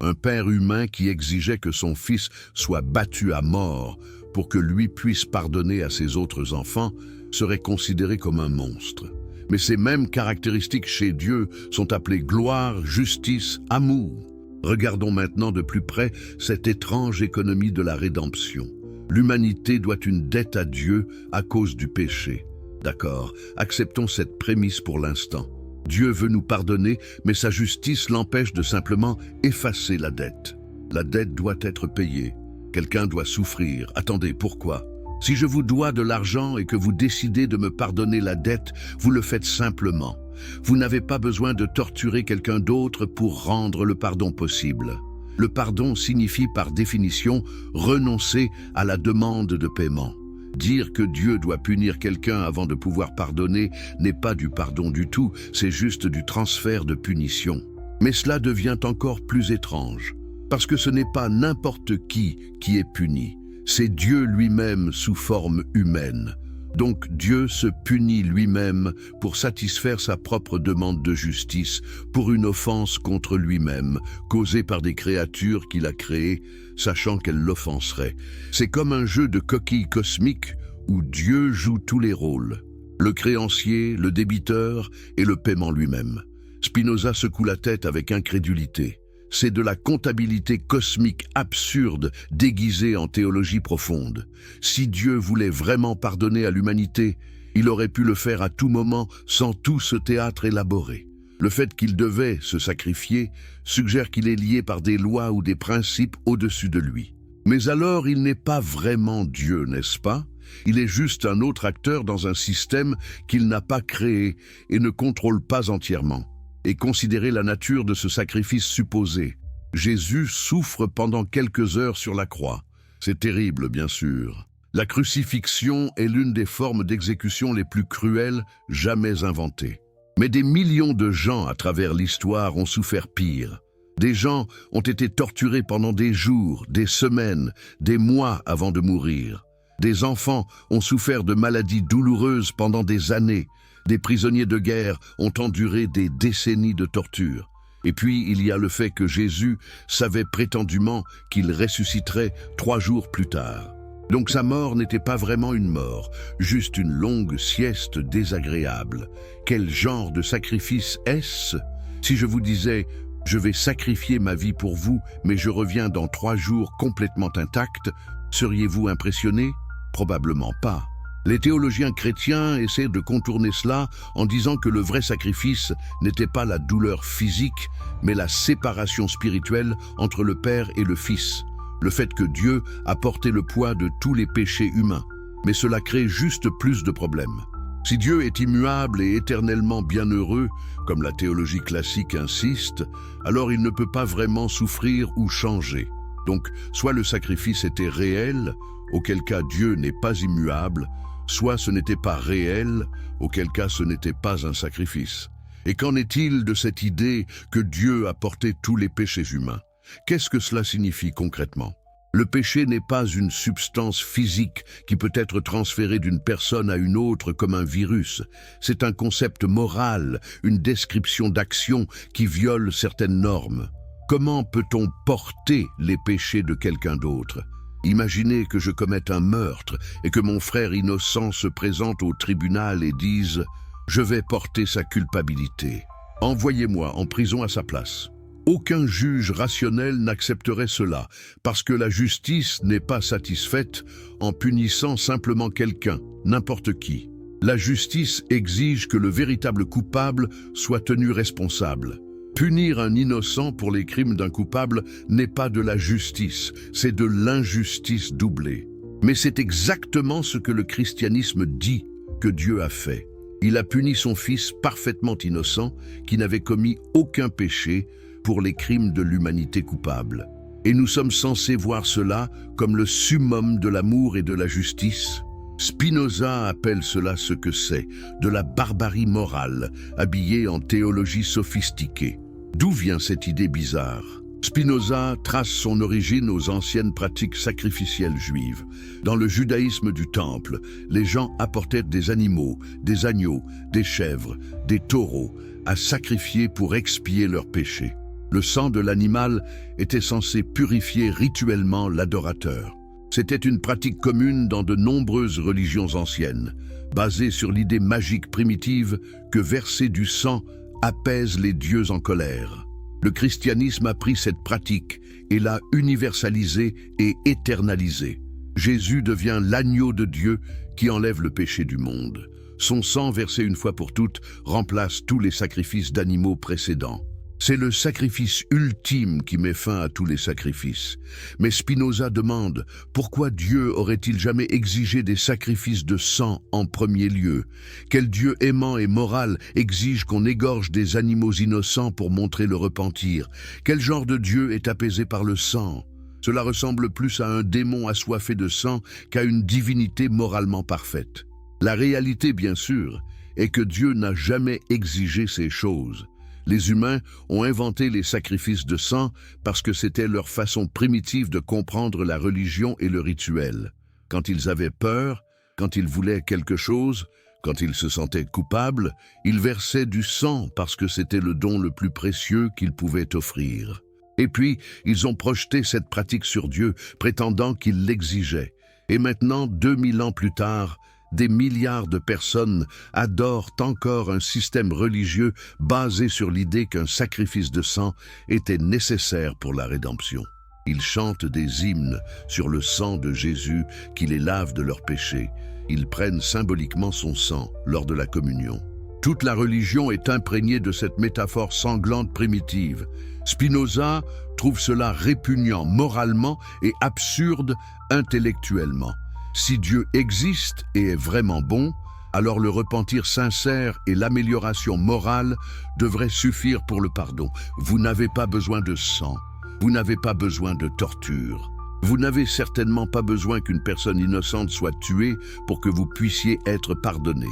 Un père humain qui exigeait que son fils soit battu à mort pour que lui puisse pardonner à ses autres enfants serait considéré comme un monstre. Mais ces mêmes caractéristiques chez Dieu sont appelées gloire, justice, amour. Regardons maintenant de plus près cette étrange économie de la rédemption. L'humanité doit une dette à Dieu à cause du péché. D'accord, acceptons cette prémisse pour l'instant. Dieu veut nous pardonner, mais sa justice l'empêche de simplement effacer la dette. La dette doit être payée. Quelqu'un doit souffrir. Attendez, pourquoi? Si je vous dois de l'argent et que vous décidez de me pardonner la dette, vous le faites simplement. Vous n'avez pas besoin de torturer quelqu'un d'autre pour rendre le pardon possible. Le pardon signifie par définition renoncer à la demande de paiement. Dire que Dieu doit punir quelqu'un avant de pouvoir pardonner n'est pas du pardon du tout, c'est juste du transfert de punition. Mais cela devient encore plus étrange, parce que ce n'est pas n'importe qui est puni. C'est Dieu lui-même sous forme humaine. Donc Dieu se punit lui-même pour satisfaire sa propre demande de justice pour une offense contre lui-même, causée par des créatures qu'il a créées, sachant qu'elles l'offenseraient. C'est comme un jeu de coquilles cosmiques où Dieu joue tous les rôles. Le créancier, le débiteur et le paiement lui-même. Spinoza secoue la tête avec incrédulité. C'est de la comptabilité cosmique absurde déguisée en théologie profonde. Si Dieu voulait vraiment pardonner à l'humanité, il aurait pu le faire à tout moment sans tout ce théâtre élaboré. Le fait qu'il devait se sacrifier suggère qu'il est lié par des lois ou des principes au-dessus de lui. Mais alors il n'est pas vraiment Dieu, n'est-ce pas? Il est juste un autre acteur dans un système qu'il n'a pas créé et ne contrôle pas entièrement. Et considérez la nature de ce sacrifice supposé. Jésus souffre pendant quelques heures sur la croix. C'est terrible, bien sûr. La crucifixion est l'une des formes d'exécution les plus cruelles jamais inventées. Mais des millions de gens à travers l'histoire ont souffert pire. Des gens ont été torturés pendant des jours, des semaines, des mois avant de mourir. Des enfants ont souffert de maladies douloureuses pendant des années. Des prisonniers de guerre ont enduré des décennies de torture. Et puis, il y a le fait que Jésus savait prétendument qu'il ressusciterait 3 jours plus tard. Donc sa mort n'était pas vraiment une mort, juste une longue sieste désagréable. Quel genre de sacrifice est-ce? Si je vous disais « Je vais sacrifier ma vie pour vous, mais je reviens dans 3 jours complètement intact », seriez-vous impressionné? Probablement pas. Les théologiens chrétiens essaient de contourner cela en disant que le vrai sacrifice n'était pas la douleur physique, mais la séparation spirituelle entre le Père et le Fils. Le fait que Dieu a porté le poids de tous les péchés humains. Mais cela crée juste plus de problèmes. Si Dieu est immuable et éternellement bienheureux, comme la théologie classique insiste, alors il ne peut pas vraiment souffrir ou changer. Donc, soit le sacrifice était réel, auquel cas Dieu n'est pas immuable, soit ce n'était pas réel, auquel cas ce n'était pas un sacrifice. Et qu'en est-il de cette idée que Dieu a porté tous les péchés humains? Qu'est-ce que cela signifie concrètement? Le péché n'est pas une substance physique qui peut être transférée d'une personne à une autre comme un virus. C'est un concept moral, une description d'action qui viole certaines normes. Comment peut-on porter les péchés de quelqu'un d'autre? Imaginez que je commette un meurtre et que mon frère innocent se présente au tribunal et dise « Je vais porter sa culpabilité. Envoyez-moi en prison à sa place ». Aucun juge rationnel n'accepterait cela, parce que la justice n'est pas satisfaite en punissant simplement quelqu'un, n'importe qui. La justice exige que le véritable coupable soit tenu responsable. Punir un innocent pour les crimes d'un coupable n'est pas de la justice, c'est de l'injustice doublée. Mais c'est exactement ce que le christianisme dit que Dieu a fait. Il a puni son fils parfaitement innocent, qui n'avait commis aucun péché, pour les crimes de l'humanité coupable. Et nous sommes censés voir cela comme le summum de l'amour et de la justice. Spinoza appelle cela ce que c'est, de la barbarie morale, habillée en théologie sophistiquée. D'où vient cette idée bizarre? Spinoza trace son origine aux anciennes pratiques sacrificielles juives. Dans le judaïsme du Temple, les gens apportaient des animaux, des agneaux, des chèvres, des taureaux, à sacrifier pour expier leurs péchés. Le sang de l'animal était censé purifier rituellement l'adorateur. C'était une pratique commune dans de nombreuses religions anciennes, basée sur l'idée magique primitive que verser du sang apaise les dieux en colère. Le christianisme a pris cette pratique et l'a universalisée et éternalisée. Jésus devient l'agneau de Dieu qui enlève le péché du monde. Son sang versé une fois pour toutes remplace tous les sacrifices d'animaux précédents. C'est le sacrifice ultime qui met fin à tous les sacrifices. Mais Spinoza demande pourquoi Dieu aurait-il jamais exigé des sacrifices de sang en premier lieu? Quel Dieu aimant et moral exige qu'on égorge des animaux innocents pour montrer le repentir? Quel genre de Dieu est apaisé par le sang? Cela ressemble plus à un démon assoiffé de sang qu'à une divinité moralement parfaite. La réalité, bien sûr, est que Dieu n'a jamais exigé ces choses. Les humains ont inventé les sacrifices de sang parce que c'était leur façon primitive de comprendre la religion et le rituel. Quand ils avaient peur, quand ils voulaient quelque chose, quand ils se sentaient coupables, ils versaient du sang parce que c'était le don le plus précieux qu'ils pouvaient offrir. Et puis, ils ont projeté cette pratique sur Dieu, prétendant qu'il l'exigeait. Et maintenant, 2000 ans plus tard, des milliards de personnes adorent encore un système religieux basé sur l'idée qu'un sacrifice de sang était nécessaire pour la rédemption. Ils chantent des hymnes sur le sang de Jésus qui les lave de leurs péchés. Ils prennent symboliquement son sang lors de la communion. Toute la religion est imprégnée de cette métaphore sanglante primitive. Spinoza trouve cela répugnant moralement et absurde intellectuellement. Si Dieu existe et est vraiment bon, alors le repentir sincère et l'amélioration morale devraient suffire pour le pardon. Vous n'avez pas besoin de sang, vous n'avez pas besoin de torture. Vous n'avez certainement pas besoin qu'une personne innocente soit tuée pour que vous puissiez être pardonné.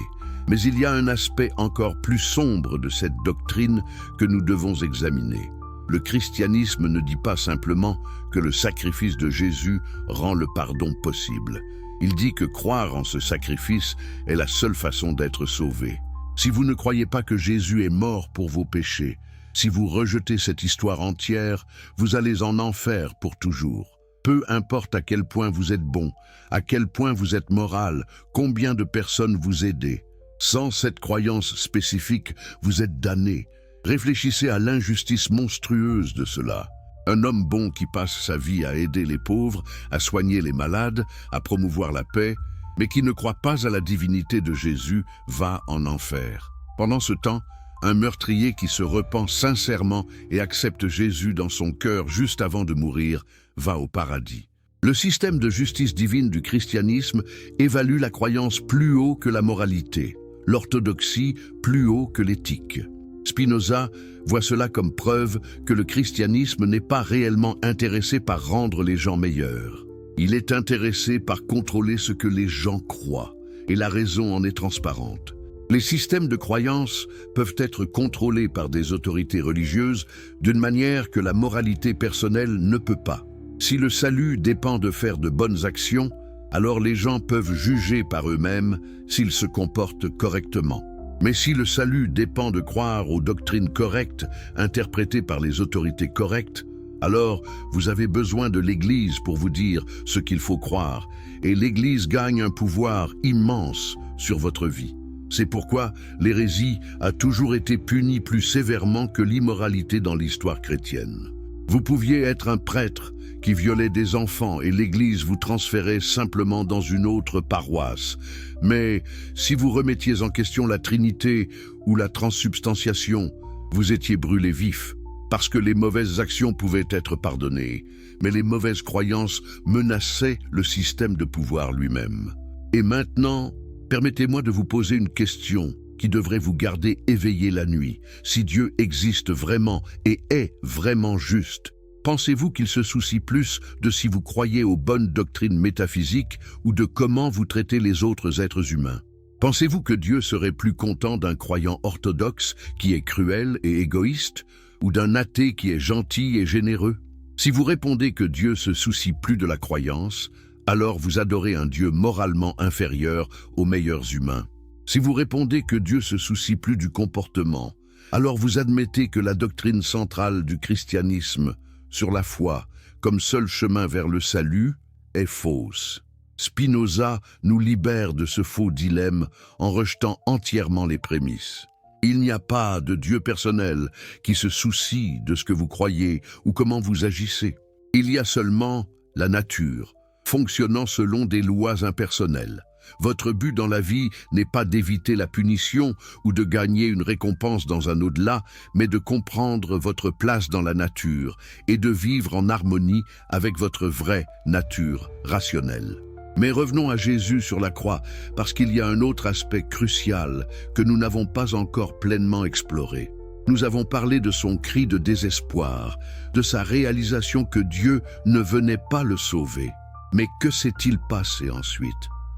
Mais il y a un aspect encore plus sombre de cette doctrine que nous devons examiner. Le christianisme ne dit pas simplement que le sacrifice de Jésus rend le pardon possible. Il dit que croire en ce sacrifice est la seule façon d'être sauvé. Si vous ne croyez pas que Jésus est mort pour vos péchés, si vous rejetez cette histoire entière, vous allez en enfer pour toujours. Peu importe à quel point vous êtes bon, à quel point vous êtes moral, combien de personnes vous aidez. Sans cette croyance spécifique, vous êtes damné. Réfléchissez à l'injustice monstrueuse de cela. Un homme bon qui passe sa vie à aider les pauvres, à soigner les malades, à promouvoir la paix, mais qui ne croit pas à la divinité de Jésus, va en enfer. Pendant ce temps, un meurtrier qui se repent sincèrement et accepte Jésus dans son cœur juste avant de mourir, va au paradis. Le système de justice divine du christianisme évalue la croyance plus haut que la moralité, l'orthodoxie plus haut que l'éthique. Spinoza voit cela comme preuve que le christianisme n'est pas réellement intéressé par rendre les gens meilleurs. Il est intéressé par contrôler ce que les gens croient, et la raison en est transparente. Les systèmes de croyance peuvent être contrôlés par des autorités religieuses d'une manière que la moralité personnelle ne peut pas. Si le salut dépend de faire de bonnes actions, alors les gens peuvent juger par eux-mêmes s'ils se comportent correctement. Mais si le salut dépend de croire aux doctrines correctes, interprétées par les autorités correctes, alors vous avez besoin de l'Église pour vous dire ce qu'il faut croire, et l'Église gagne un pouvoir immense sur votre vie. C'est pourquoi l'hérésie a toujours été punie plus sévèrement que l'immoralité dans l'histoire chrétienne. Vous pouviez être un prêtre qui violait des enfants et l'Église vous transférait simplement dans une autre paroisse. Mais si vous remettiez en question la Trinité ou la transsubstantiation, vous étiez brûlé vif, parce que les mauvaises actions pouvaient être pardonnées, mais les mauvaises croyances menaçaient le système de pouvoir lui-même. Et maintenant, permettez-moi de vous poser une question qui devrait vous garder éveillé la nuit. Si Dieu existe vraiment et est vraiment juste, pensez-vous qu'il se soucie plus de si vous croyez aux bonnes doctrines métaphysiques ou de comment vous traitez les autres êtres humains? Pensez-vous que Dieu serait plus content d'un croyant orthodoxe qui est cruel et égoïste ou d'un athée qui est gentil et généreux? Si vous répondez que Dieu se soucie plus de la croyance, alors vous adorez un Dieu moralement inférieur aux meilleurs humains. Si vous répondez que Dieu se soucie plus du comportement, alors vous admettez que la doctrine centrale du christianisme sur la foi comme seul chemin vers le salut est fausse. Spinoza nous libère de ce faux dilemme en rejetant entièrement les prémices. Il n'y a pas de Dieu personnel qui se soucie de ce que vous croyez ou comment vous agissez. Il y a seulement la nature, fonctionnant selon des lois impersonnelles. Votre but dans la vie n'est pas d'éviter la punition ou de gagner une récompense dans un au-delà, mais de comprendre votre place dans la nature et de vivre en harmonie avec votre vraie nature rationnelle. Mais revenons à Jésus sur la croix, parce qu'il y a un autre aspect crucial que nous n'avons pas encore pleinement exploré. Nous avons parlé de son cri de désespoir, de sa réalisation que Dieu ne venait pas le sauver. Mais que s'est-il passé ensuite?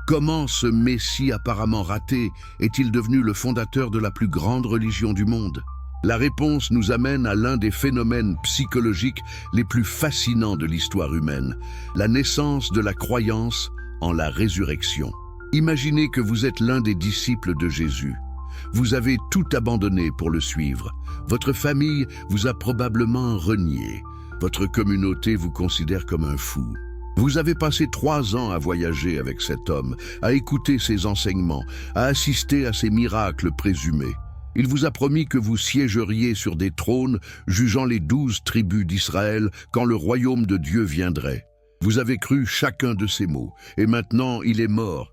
Comment ce Messie apparemment raté est-il devenu le fondateur de la plus grande religion du monde? La réponse nous amène à l'un des phénomènes psychologiques les plus fascinants de l'histoire humaine, la naissance de la croyance en la résurrection. Imaginez que vous êtes l'un des disciples de Jésus. Vous avez tout abandonné pour le suivre. Votre famille vous a probablement renié. Votre communauté vous considère comme un fou. Vous avez passé 3 ans à voyager avec cet homme, à écouter ses enseignements, à assister à ses miracles présumés. Il vous a promis que vous siégeriez sur des trônes, jugeant les 12 tribus d'Israël quand le royaume de Dieu viendrait. Vous avez cru chacun de ces mots, et maintenant il est mort.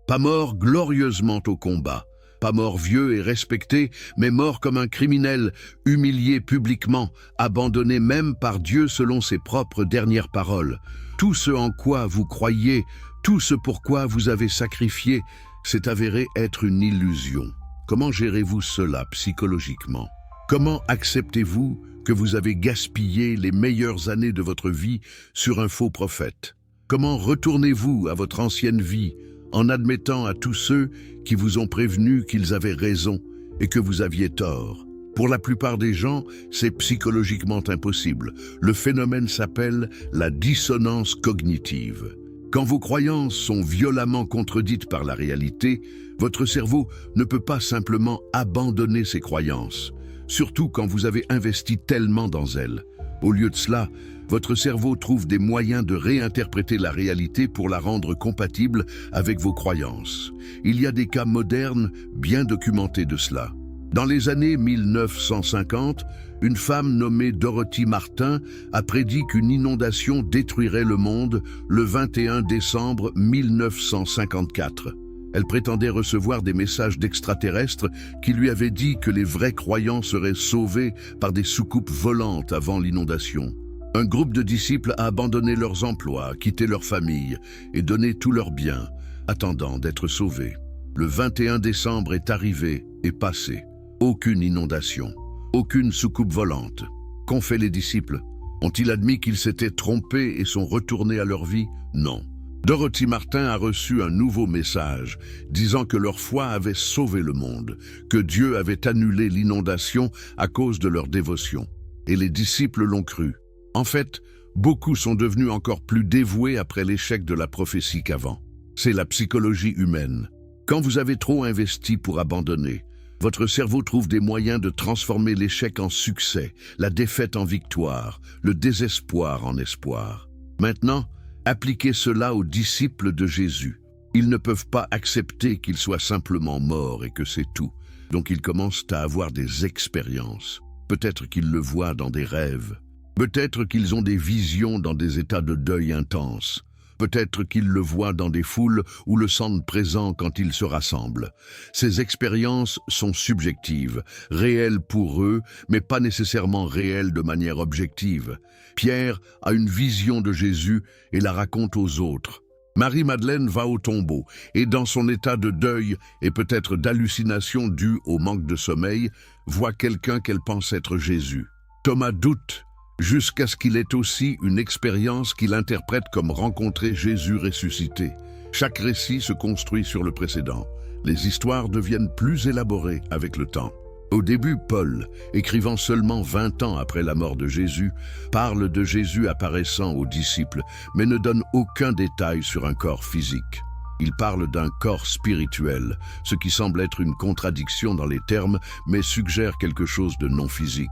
Pas mort glorieusement au combat, pas mort vieux et respecté, mais mort comme un criminel, humilié publiquement, abandonné même par Dieu selon ses propres dernières paroles. Tout ce en quoi vous croyez, tout ce pourquoi vous avez sacrifié, s'est avéré être une illusion. Comment gérez-vous cela psychologiquement? Comment acceptez-vous que vous avez gaspillé les meilleures années de votre vie sur un faux prophète? Comment retournez-vous à votre ancienne vie en admettant à tous ceux qui vous ont prévenu qu'ils avaient raison et que vous aviez tort? Pour la plupart des gens, c'est psychologiquement impossible. Le phénomène s'appelle la dissonance cognitive. Quand vos croyances sont violemment contredites par la réalité, votre cerveau ne peut pas simplement abandonner ses croyances, surtout quand vous avez investi tellement dans elles. Au lieu de cela, votre cerveau trouve des moyens de réinterpréter la réalité pour la rendre compatible avec vos croyances. Il y a des cas modernes bien documentés de cela. Dans les années 1950, une femme nommée Dorothy Martin a prédit qu'une inondation détruirait le monde le 21 décembre 1954. Elle prétendait recevoir des messages d'extraterrestres qui lui avaient dit que les vrais croyants seraient sauvés par des soucoupes volantes avant l'inondation. Un groupe de disciples a abandonné leurs emplois, quitté leur famille et donné tous leurs biens, attendant d'être sauvés. Le 21 décembre est arrivé et passé. Aucune inondation, aucune soucoupe volante. Qu'ont fait les disciples? Ont-ils admis qu'ils s'étaient trompés et sont retournés à leur vie? Non. Dorothy Martin a reçu un nouveau message, disant que leur foi avait sauvé le monde, que Dieu avait annulé l'inondation à cause de leur dévotion. Et les disciples l'ont cru. En fait, Beaucoup sont devenus encore plus dévoués après l'échec de la prophétie qu'avant. C'est la psychologie humaine. Quand vous avez trop investi pour abandonner, votre cerveau trouve des moyens de transformer l'échec en succès, la défaite en victoire, le désespoir en espoir. Maintenant, appliquez cela aux disciples de Jésus. Ils ne peuvent pas accepter qu'il soit simplement mort et que c'est tout. Donc ils commencent à avoir des expériences. Peut-être qu'ils le voient dans des rêves. Peut-être qu'ils ont des visions dans des états de deuil intense. Peut-être qu'ils le voient dans des foules ou le sentent présent quand ils se rassemblent. Ces expériences sont subjectives, réelles pour eux, mais pas nécessairement réelles de manière objective. Pierre a une vision de Jésus et la raconte aux autres. Marie-Madeleine va au tombeau et dans son état de deuil et peut-être d'hallucination due au manque de sommeil, voit quelqu'un qu'elle pense être Jésus. Thomas doute jusqu'à ce qu'il ait aussi une expérience qu'il interprète comme rencontrer Jésus ressuscité. Chaque récit se construit sur le précédent. Les histoires deviennent plus élaborées avec le temps. Au début, Paul, écrivant seulement 20 ans après la mort de Jésus, parle de Jésus apparaissant aux disciples, mais ne donne aucun détail sur un corps physique. Il parle d'un corps spirituel, ce qui semble être une contradiction dans les termes, mais suggère quelque chose de non physique.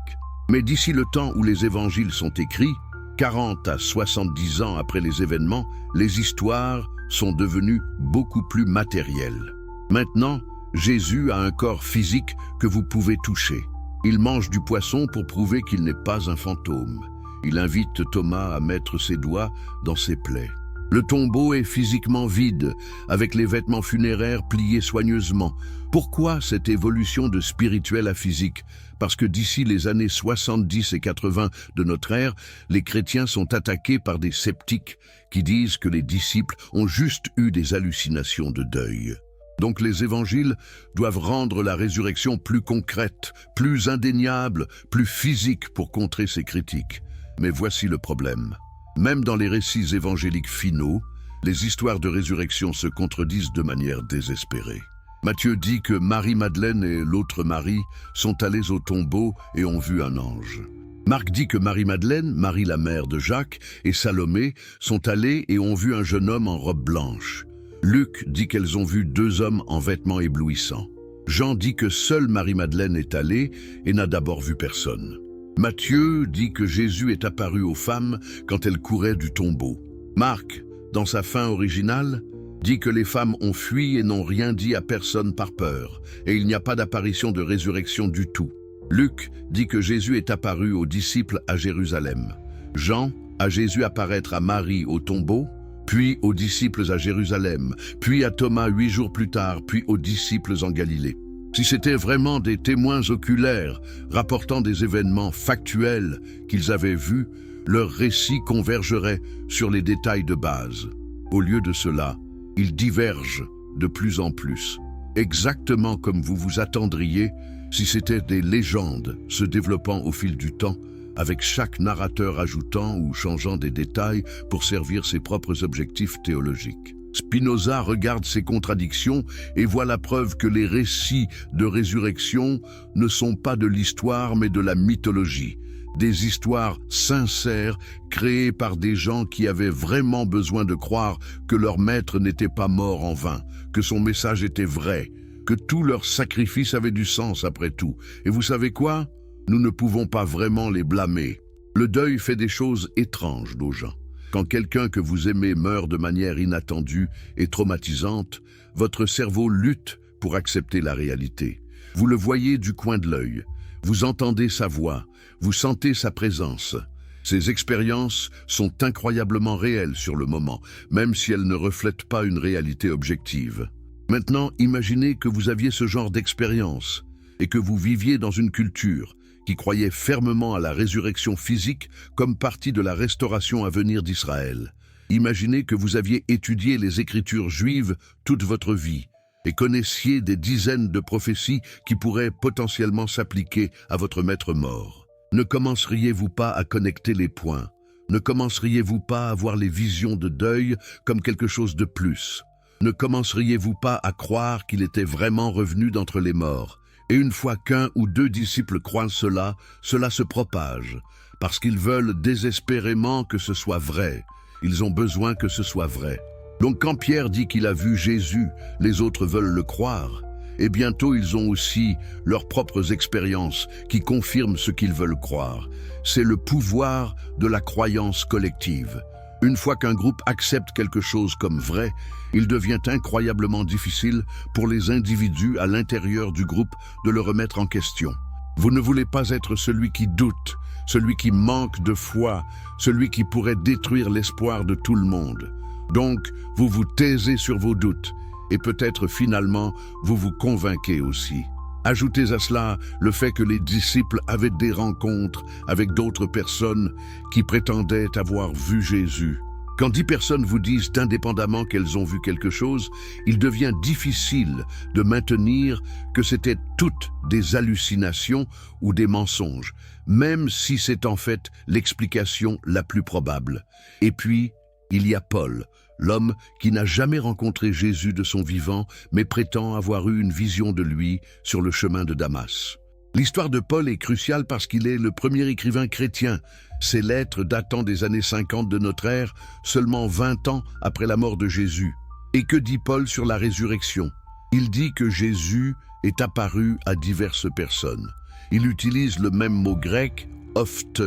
Mais d'ici le temps où les évangiles sont écrits, 40 à 70 ans après les événements, les histoires sont devenues beaucoup plus matérielles. Maintenant, Jésus a un corps physique que vous pouvez toucher. Il mange du poisson pour prouver qu'il n'est pas un fantôme. Il invite Thomas à mettre ses doigts dans ses plaies. Le tombeau est physiquement vide, avec les vêtements funéraires pliés soigneusement. Pourquoi cette évolution de spirituel à physique? Parce que d'ici les années 70 et 80 de notre ère, les chrétiens sont attaqués par des sceptiques qui disent que les disciples ont juste eu des hallucinations de deuil. Donc les évangiles doivent rendre la résurrection plus concrète, plus indéniable, plus physique pour contrer ces critiques. Mais voici le problème. Même dans les récits évangéliques finaux, les histoires de résurrection se contredisent de manière désespérée. Matthieu dit que Marie-Madeleine et l'autre Marie sont allées au tombeau et ont vu un ange. Marc dit que Marie-Madeleine, Marie la mère de Jacques, et Salomé sont allées et ont vu un jeune homme en robe blanche. Luc dit qu'elles ont vu 2 hommes en vêtements éblouissants. Jean dit que seule Marie-Madeleine est allée et n'a d'abord vu personne. Matthieu dit que Jésus est apparu aux femmes quand elles couraient du tombeau. Marc, dans sa fin originale, dit que les femmes ont fui et n'ont rien dit à personne par peur, et il n'y a pas d'apparition de résurrection du tout. Luc dit que Jésus est apparu aux disciples à Jérusalem. Jean a Jésus apparaître à Marie au tombeau, puis aux disciples à Jérusalem, puis à Thomas 8 jours plus tard, puis aux disciples en Galilée. Si c'était vraiment des témoins oculaires rapportant des événements factuels qu'ils avaient vus, leur récit convergerait sur les détails de base. Au lieu de cela, ils divergent de plus en plus, exactement comme vous vous attendriez si c'était des légendes se développant au fil du temps, avec chaque narrateur ajoutant ou changeant des détails pour servir ses propres objectifs théologiques. Spinoza regarde ces contradictions et voit la preuve que les récits de résurrection ne sont pas de l'histoire mais de la mythologie, des histoires sincères créées par des gens qui avaient vraiment besoin de croire que leur maître n'était pas mort en vain, que son message était vrai, que tout leur sacrifice avait du sens après tout. Et vous savez quoi? Nous ne pouvons pas vraiment les blâmer. Le deuil fait des choses étranges aux gens. Quand quelqu'un que vous aimez meurt de manière inattendue et traumatisante, votre cerveau lutte pour accepter la réalité. Vous le voyez du coin de l'œil, vous entendez sa voix, vous sentez sa présence. Ces expériences sont incroyablement réelles sur le moment, même si elles ne reflètent pas une réalité objective. Maintenant, imaginez que vous aviez ce genre d'expérience et que vous viviez dans une culture qui croyait fermement à la résurrection physique comme partie de la restauration à venir d'Israël. Imaginez que vous aviez étudié les Écritures juives toute votre vie et connaissiez des dizaines de prophéties qui pourraient potentiellement s'appliquer à votre maître mort. Ne commenceriez-vous pas à connecter les points? Ne commenceriez-vous pas à voir les visions de deuil comme quelque chose de plus? Ne commenceriez-vous pas à croire qu'il était vraiment revenu d'entre les morts? Et une fois qu'un ou deux disciples croient cela, cela se propage. parce qu'ils veulent désespérément que ce soit vrai. Ils ont besoin que ce soit vrai. Donc quand Pierre dit qu'il a vu Jésus, les autres veulent le croire. Et bientôt ils ont aussi leurs propres expériences qui confirment ce qu'ils veulent croire. C'est le pouvoir de la croyance collective. Une fois qu'un groupe accepte quelque chose comme vrai, il devient incroyablement difficile pour les individus à l'intérieur du groupe de le remettre en question. Vous ne voulez pas être celui qui doute, celui qui manque de foi, celui qui pourrait détruire l'espoir de tout le monde. Donc, vous vous taisez sur vos doutes et peut-être finalement, vous vous convainquez aussi. Ajoutez à cela le fait que les disciples avaient des rencontres avec d'autres personnes qui prétendaient avoir vu Jésus. Quand 10 personnes vous disent indépendamment qu'elles ont vu quelque chose, il devient difficile de maintenir que c'était toutes des hallucinations ou des mensonges, même si c'est en fait l'explication la plus probable. Et puis, il y a Paul, l'homme qui n'a jamais rencontré Jésus de son vivant, mais prétend avoir eu une vision de lui sur le chemin de Damas. L'histoire de Paul est cruciale parce qu'il est le premier écrivain chrétien. Ses lettres datant des années 50 de notre ère, seulement 20 ans après la mort de Jésus. Et que dit Paul sur la résurrection? Il dit que Jésus est apparu à diverses personnes. Il utilise le même mot grec, ophte,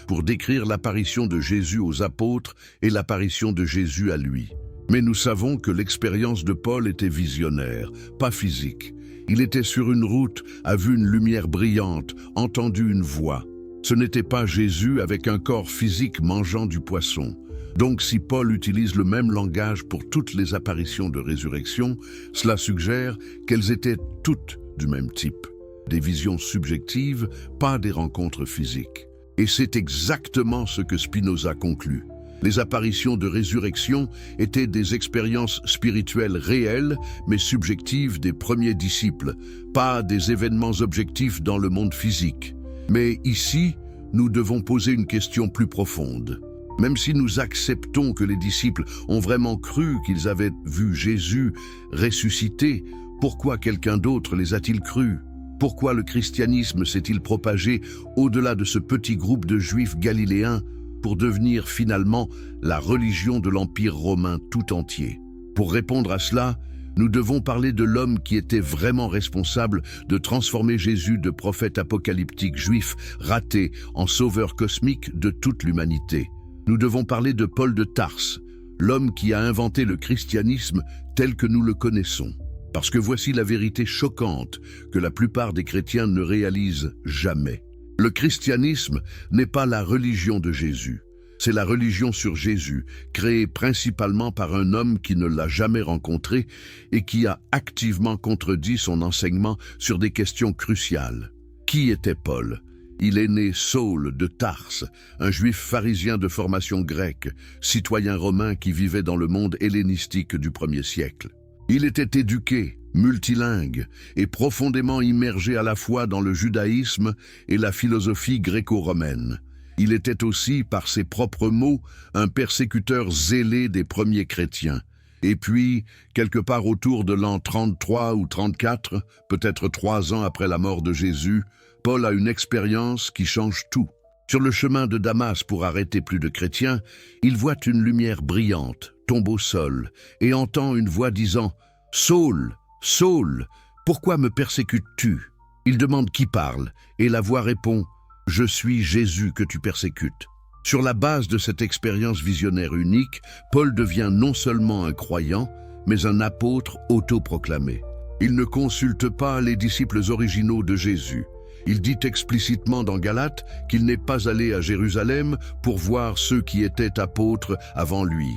pour décrire l'apparition de Jésus aux apôtres et l'apparition de Jésus à lui. Mais nous savons que l'expérience de Paul était visionnaire, pas physique. Il était sur une route, a vu une lumière brillante, entendu une voix. Ce n'était pas Jésus avec un corps physique mangeant du poisson. Donc si Paul utilise le même langage pour toutes les apparitions de résurrection, cela suggère qu'elles étaient toutes du même type. Des visions subjectives, pas des rencontres physiques. Et c'est exactement ce que Spinoza conclut. Les apparitions de résurrection étaient des expériences spirituelles réelles, mais subjectives des premiers disciples, pas des événements objectifs dans le monde physique. Mais ici, nous devons poser une question plus profonde. Même si nous acceptons que les disciples ont vraiment cru qu'ils avaient vu Jésus ressuscité, pourquoi quelqu'un d'autre les a-t-il crus? Pourquoi le christianisme s'est-il propagé au-delà de ce petit groupe de juifs galiléens pour devenir finalement la religion de l'Empire romain tout entier? Pour répondre à cela, nous devons parler de l'homme qui était vraiment responsable de transformer Jésus de prophète apocalyptique juif raté en sauveur cosmique de toute l'humanité. Nous devons parler de Paul de Tarse, l'homme qui a inventé le christianisme tel que nous le connaissons. Parce que voici la vérité choquante que la plupart des chrétiens ne réalisent jamais. Le christianisme n'est pas la religion de Jésus. C'est la religion sur Jésus, créée principalement par un homme qui ne l'a jamais rencontré et qui a activement contredit son enseignement sur des questions cruciales. Qui était Paul? Il est né Saul de Tarse, un juif pharisien de formation grecque, citoyen romain qui vivait dans le monde hellénistique du 1er siècle. Il était éduqué, multilingue et profondément immergé à la fois dans le judaïsme et la philosophie gréco-romaine. Il était aussi, par ses propres mots, un persécuteur zélé des premiers chrétiens. Et puis, quelque part autour de l'an 33 ou 34, peut-être 3 ans après la mort de Jésus, Paul a une expérience qui change tout. Sur le chemin de Damas pour arrêter plus de chrétiens, il voit une lumière brillante, tombe au sol, et entend une voix disant « Saul, Saul, pourquoi me persécutes-tu » Il demande qui parle, et la voix répond « Je suis Jésus que tu persécutes ». Sur la base de cette expérience visionnaire unique, Paul devient non seulement un croyant, mais un apôtre autoproclamé. Il ne consulte pas les disciples originaux de Jésus. Il dit explicitement dans Galates qu'il n'est pas allé à Jérusalem pour voir ceux qui étaient apôtres avant lui.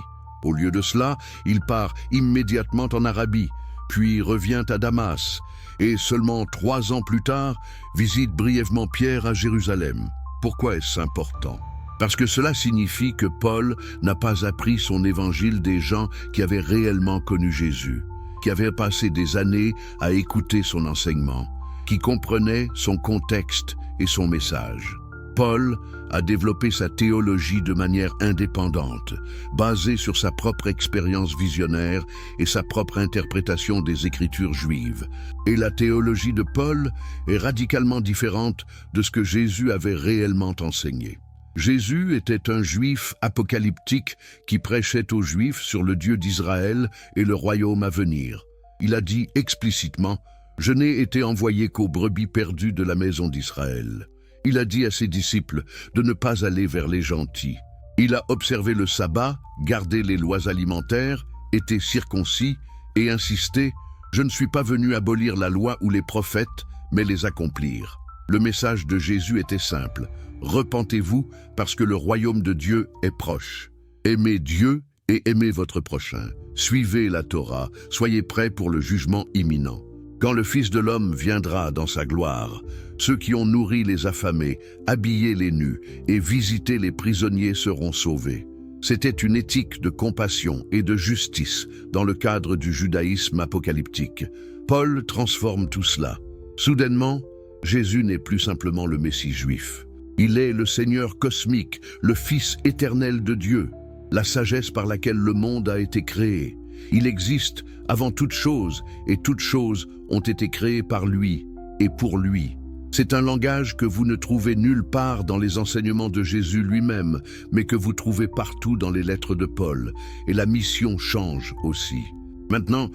Au lieu de cela, il part immédiatement en Arabie, puis revient à Damas, et seulement 3 ans plus tard, visite brièvement Pierre à Jérusalem. Pourquoi est-ce important? Parce que cela signifie que Paul n'a pas appris son évangile des gens qui avaient réellement connu Jésus, qui avaient passé des années à écouter son enseignement, qui comprenaient son contexte et son message. Paul a développé sa théologie de manière indépendante, basée sur sa propre expérience visionnaire et sa propre interprétation des Écritures juives. Et la théologie de Paul est radicalement différente de ce que Jésus avait réellement enseigné. Jésus était un juif apocalyptique qui prêchait aux Juifs sur le Dieu d'Israël et le royaume à venir. Il a dit explicitement « Je n'ai été envoyé qu'aux brebis perdues de la maison d'Israël ». Il a dit à ses disciples de ne pas aller vers les gentils. Il a observé le sabbat, gardé les lois alimentaires, été circoncis et insisté « Je ne suis pas venu abolir la loi ou les prophètes, mais les accomplir ». Le message de Jésus était simple. Repentez-vous parce que le royaume de Dieu est proche. Aimez Dieu et aimez votre prochain. Suivez la Torah, soyez prêts pour le jugement imminent. Quand le Fils de l'homme viendra dans sa gloire, ceux qui ont nourri les affamés, habillé les nus et visité les prisonniers seront sauvés. C'était une éthique de compassion et de justice dans le cadre du judaïsme apocalyptique. Paul transforme tout cela. Soudainement, Jésus n'est plus simplement le Messie juif. Il est le Seigneur cosmique, le Fils éternel de Dieu, la sagesse par laquelle le monde a été créé. Il existe avant toute chose, et toutes choses ont été créées par lui et pour lui. C'est un langage que vous ne trouvez nulle part dans les enseignements de Jésus lui-même, mais que vous trouvez partout dans les lettres de Paul, et la mission change aussi. Maintenant,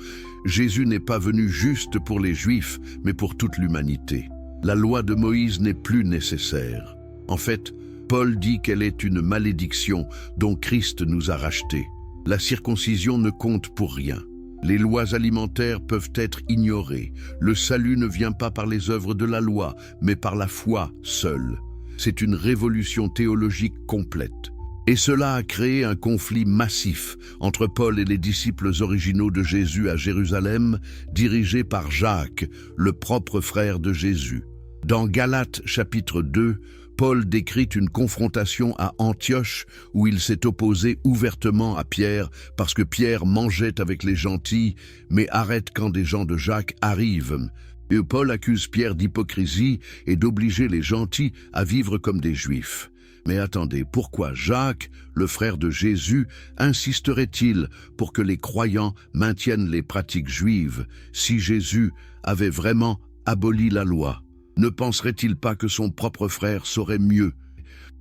Jésus n'est pas venu juste pour les Juifs, mais pour toute l'humanité. La loi de Moïse n'est plus nécessaire. En fait, Paul dit qu'elle est une malédiction dont Christ nous a rachetés. La circoncision ne compte pour rien. Les lois alimentaires peuvent être ignorées. Le salut ne vient pas par les œuvres de la loi, mais par la foi seule. C'est une révolution théologique complète. Et cela a créé un conflit massif entre Paul et les disciples originaux de Jésus à Jérusalem, dirigés par Jacques, le propre frère de Jésus. Dans Galates chapitre 2, Paul décrit une confrontation à Antioche où il s'est opposé ouvertement à Pierre parce que Pierre mangeait avec les gentils, mais arrête quand des gens de Jacques arrivent. Et Paul accuse Pierre d'hypocrisie et d'obliger les gentils à vivre comme des Juifs. Mais attendez, pourquoi Jacques, le frère de Jésus, insisterait-il pour que les croyants maintiennent les pratiques juives si Jésus avait vraiment aboli la loi? Ne penserait-il pas que son propre frère saurait mieux?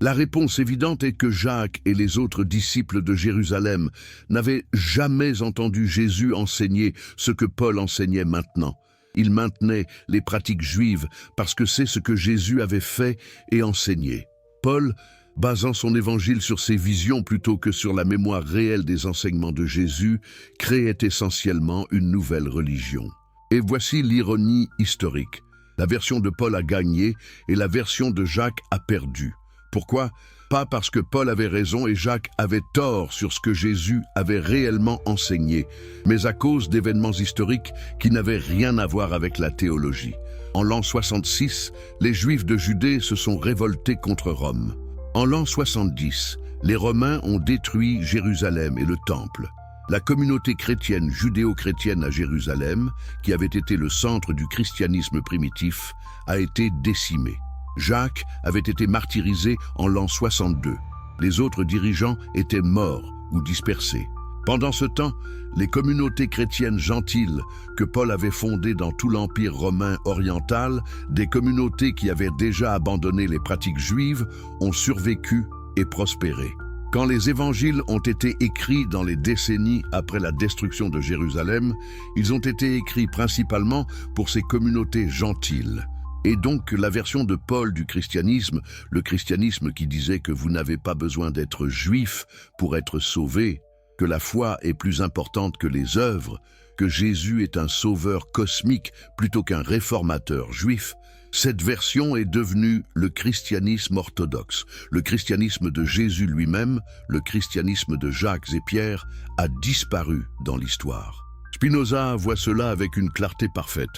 La réponse évidente est que Jacques et les autres disciples de Jérusalem n'avaient jamais entendu Jésus enseigner ce que Paul enseignait maintenant. Il maintenait les pratiques juives parce que c'est ce que Jésus avait fait et enseigné. Paul, basant son évangile sur ses visions plutôt que sur la mémoire réelle des enseignements de Jésus, créait essentiellement une nouvelle religion. Et voici l'ironie historique. La version de Paul a gagné et la version de Jacques a perdu. Pourquoi? Pas parce que Paul avait raison et Jacques avait tort sur ce que Jésus avait réellement enseigné, mais à cause d'événements historiques qui n'avaient rien à voir avec la théologie. En l'an 66, les Juifs de Judée se sont révoltés contre Rome. En l'an 70, les Romains ont détruit Jérusalem et le Temple. La communauté chrétienne judéo-chrétienne à Jérusalem, qui avait été le centre du christianisme primitif, a été décimée. Jacques avait été martyrisé en l'an 62. Les autres dirigeants étaient morts ou dispersés. Pendant ce temps, les communautés chrétiennes gentiles que Paul avait fondées dans tout l'Empire romain oriental, des communautés qui avaient déjà abandonné les pratiques juives, ont survécu et prospéré. Quand les évangiles ont été écrits dans les décennies après la destruction de Jérusalem, ils ont été écrits principalement pour ces communautés gentiles. Et donc la version de Paul du christianisme, le christianisme qui disait que vous n'avez pas besoin d'être juif pour être sauvé, que la foi est plus importante que les œuvres, que Jésus est un sauveur cosmique plutôt qu'un réformateur juif, cette version est devenue le christianisme orthodoxe. Le christianisme de Jésus lui-même, le christianisme de Jacques et Pierre, a disparu dans l'histoire. Spinoza voit cela avec une clarté parfaite.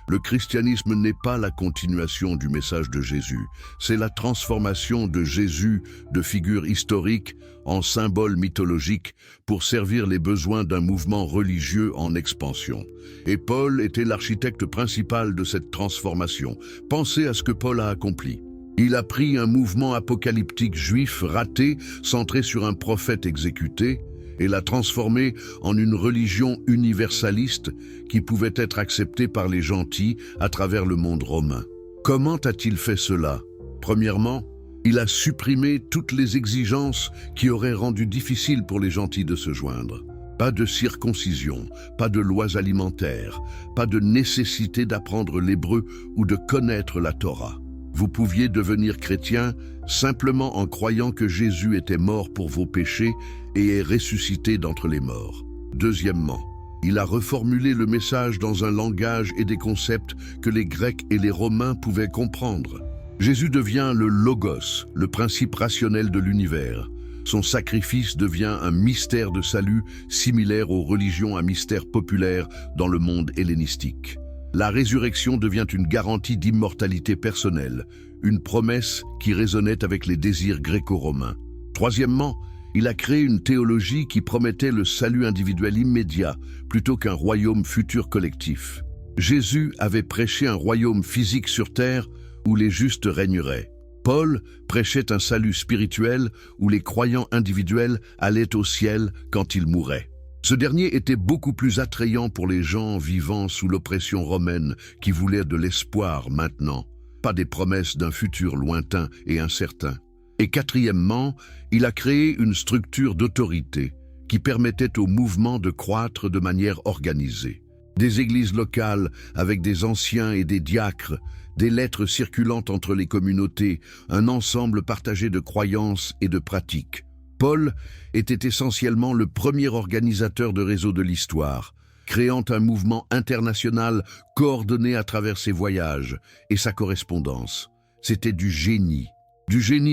Le christianisme n'est pas la continuation du message de Jésus, c'est la transformation de Jésus de figure historique en symbole mythologique pour servir les besoins d'un mouvement religieux en expansion. Et Paul était l'architecte principal de cette transformation. Pensez à ce que Paul a accompli. Il a pris un mouvement apocalyptique juif raté, centré sur un prophète exécuté, et l'a transformé en une religion universaliste qui pouvait être acceptée par les gentils à travers le monde romain. Comment a-t-il fait cela? Premièrement, Il a supprimé toutes les exigences qui auraient rendu difficile pour les gentils de se joindre. Pas de circoncision, pas de lois alimentaires, pas de nécessité d'apprendre l'hébreu ou de connaître la Torah. Vous pouviez devenir chrétien simplement en croyant que Jésus était mort pour vos péchés et est ressuscité d'entre les morts. Deuxièmement, il a reformulé le message dans un langage et des concepts que les Grecs et les Romains pouvaient comprendre. Jésus devient le Logos, le principe rationnel de l'univers. Son sacrifice devient un mystère de salut similaire aux religions à mystère populaire dans le monde hellénistique. La résurrection devient une garantie d'immortalité personnelle, une promesse qui résonnait avec les désirs gréco-romains. Troisièmement, il a créé une théologie qui promettait le salut individuel immédiat plutôt qu'un royaume futur collectif. Jésus avait prêché un royaume physique sur terre où les justes régneraient. Paul prêchait un salut spirituel où les croyants individuels allaient au ciel quand ils mouraient. Ce dernier était beaucoup plus attrayant pour les gens vivant sous l'oppression romaine qui voulaient de l'espoir maintenant, pas des promesses d'un futur lointain et incertain. Et quatrièmement, il a créé une structure d'autorité qui permettait au mouvement de croître de manière organisée. Des églises locales avec des anciens et des diacres, des lettres circulant entre les communautés, un ensemble partagé de croyances et de pratiques. Paul était essentiellement le premier organisateur de réseau de l'histoire, créant un mouvement international coordonné à travers ses voyages et sa correspondance. C'était du génie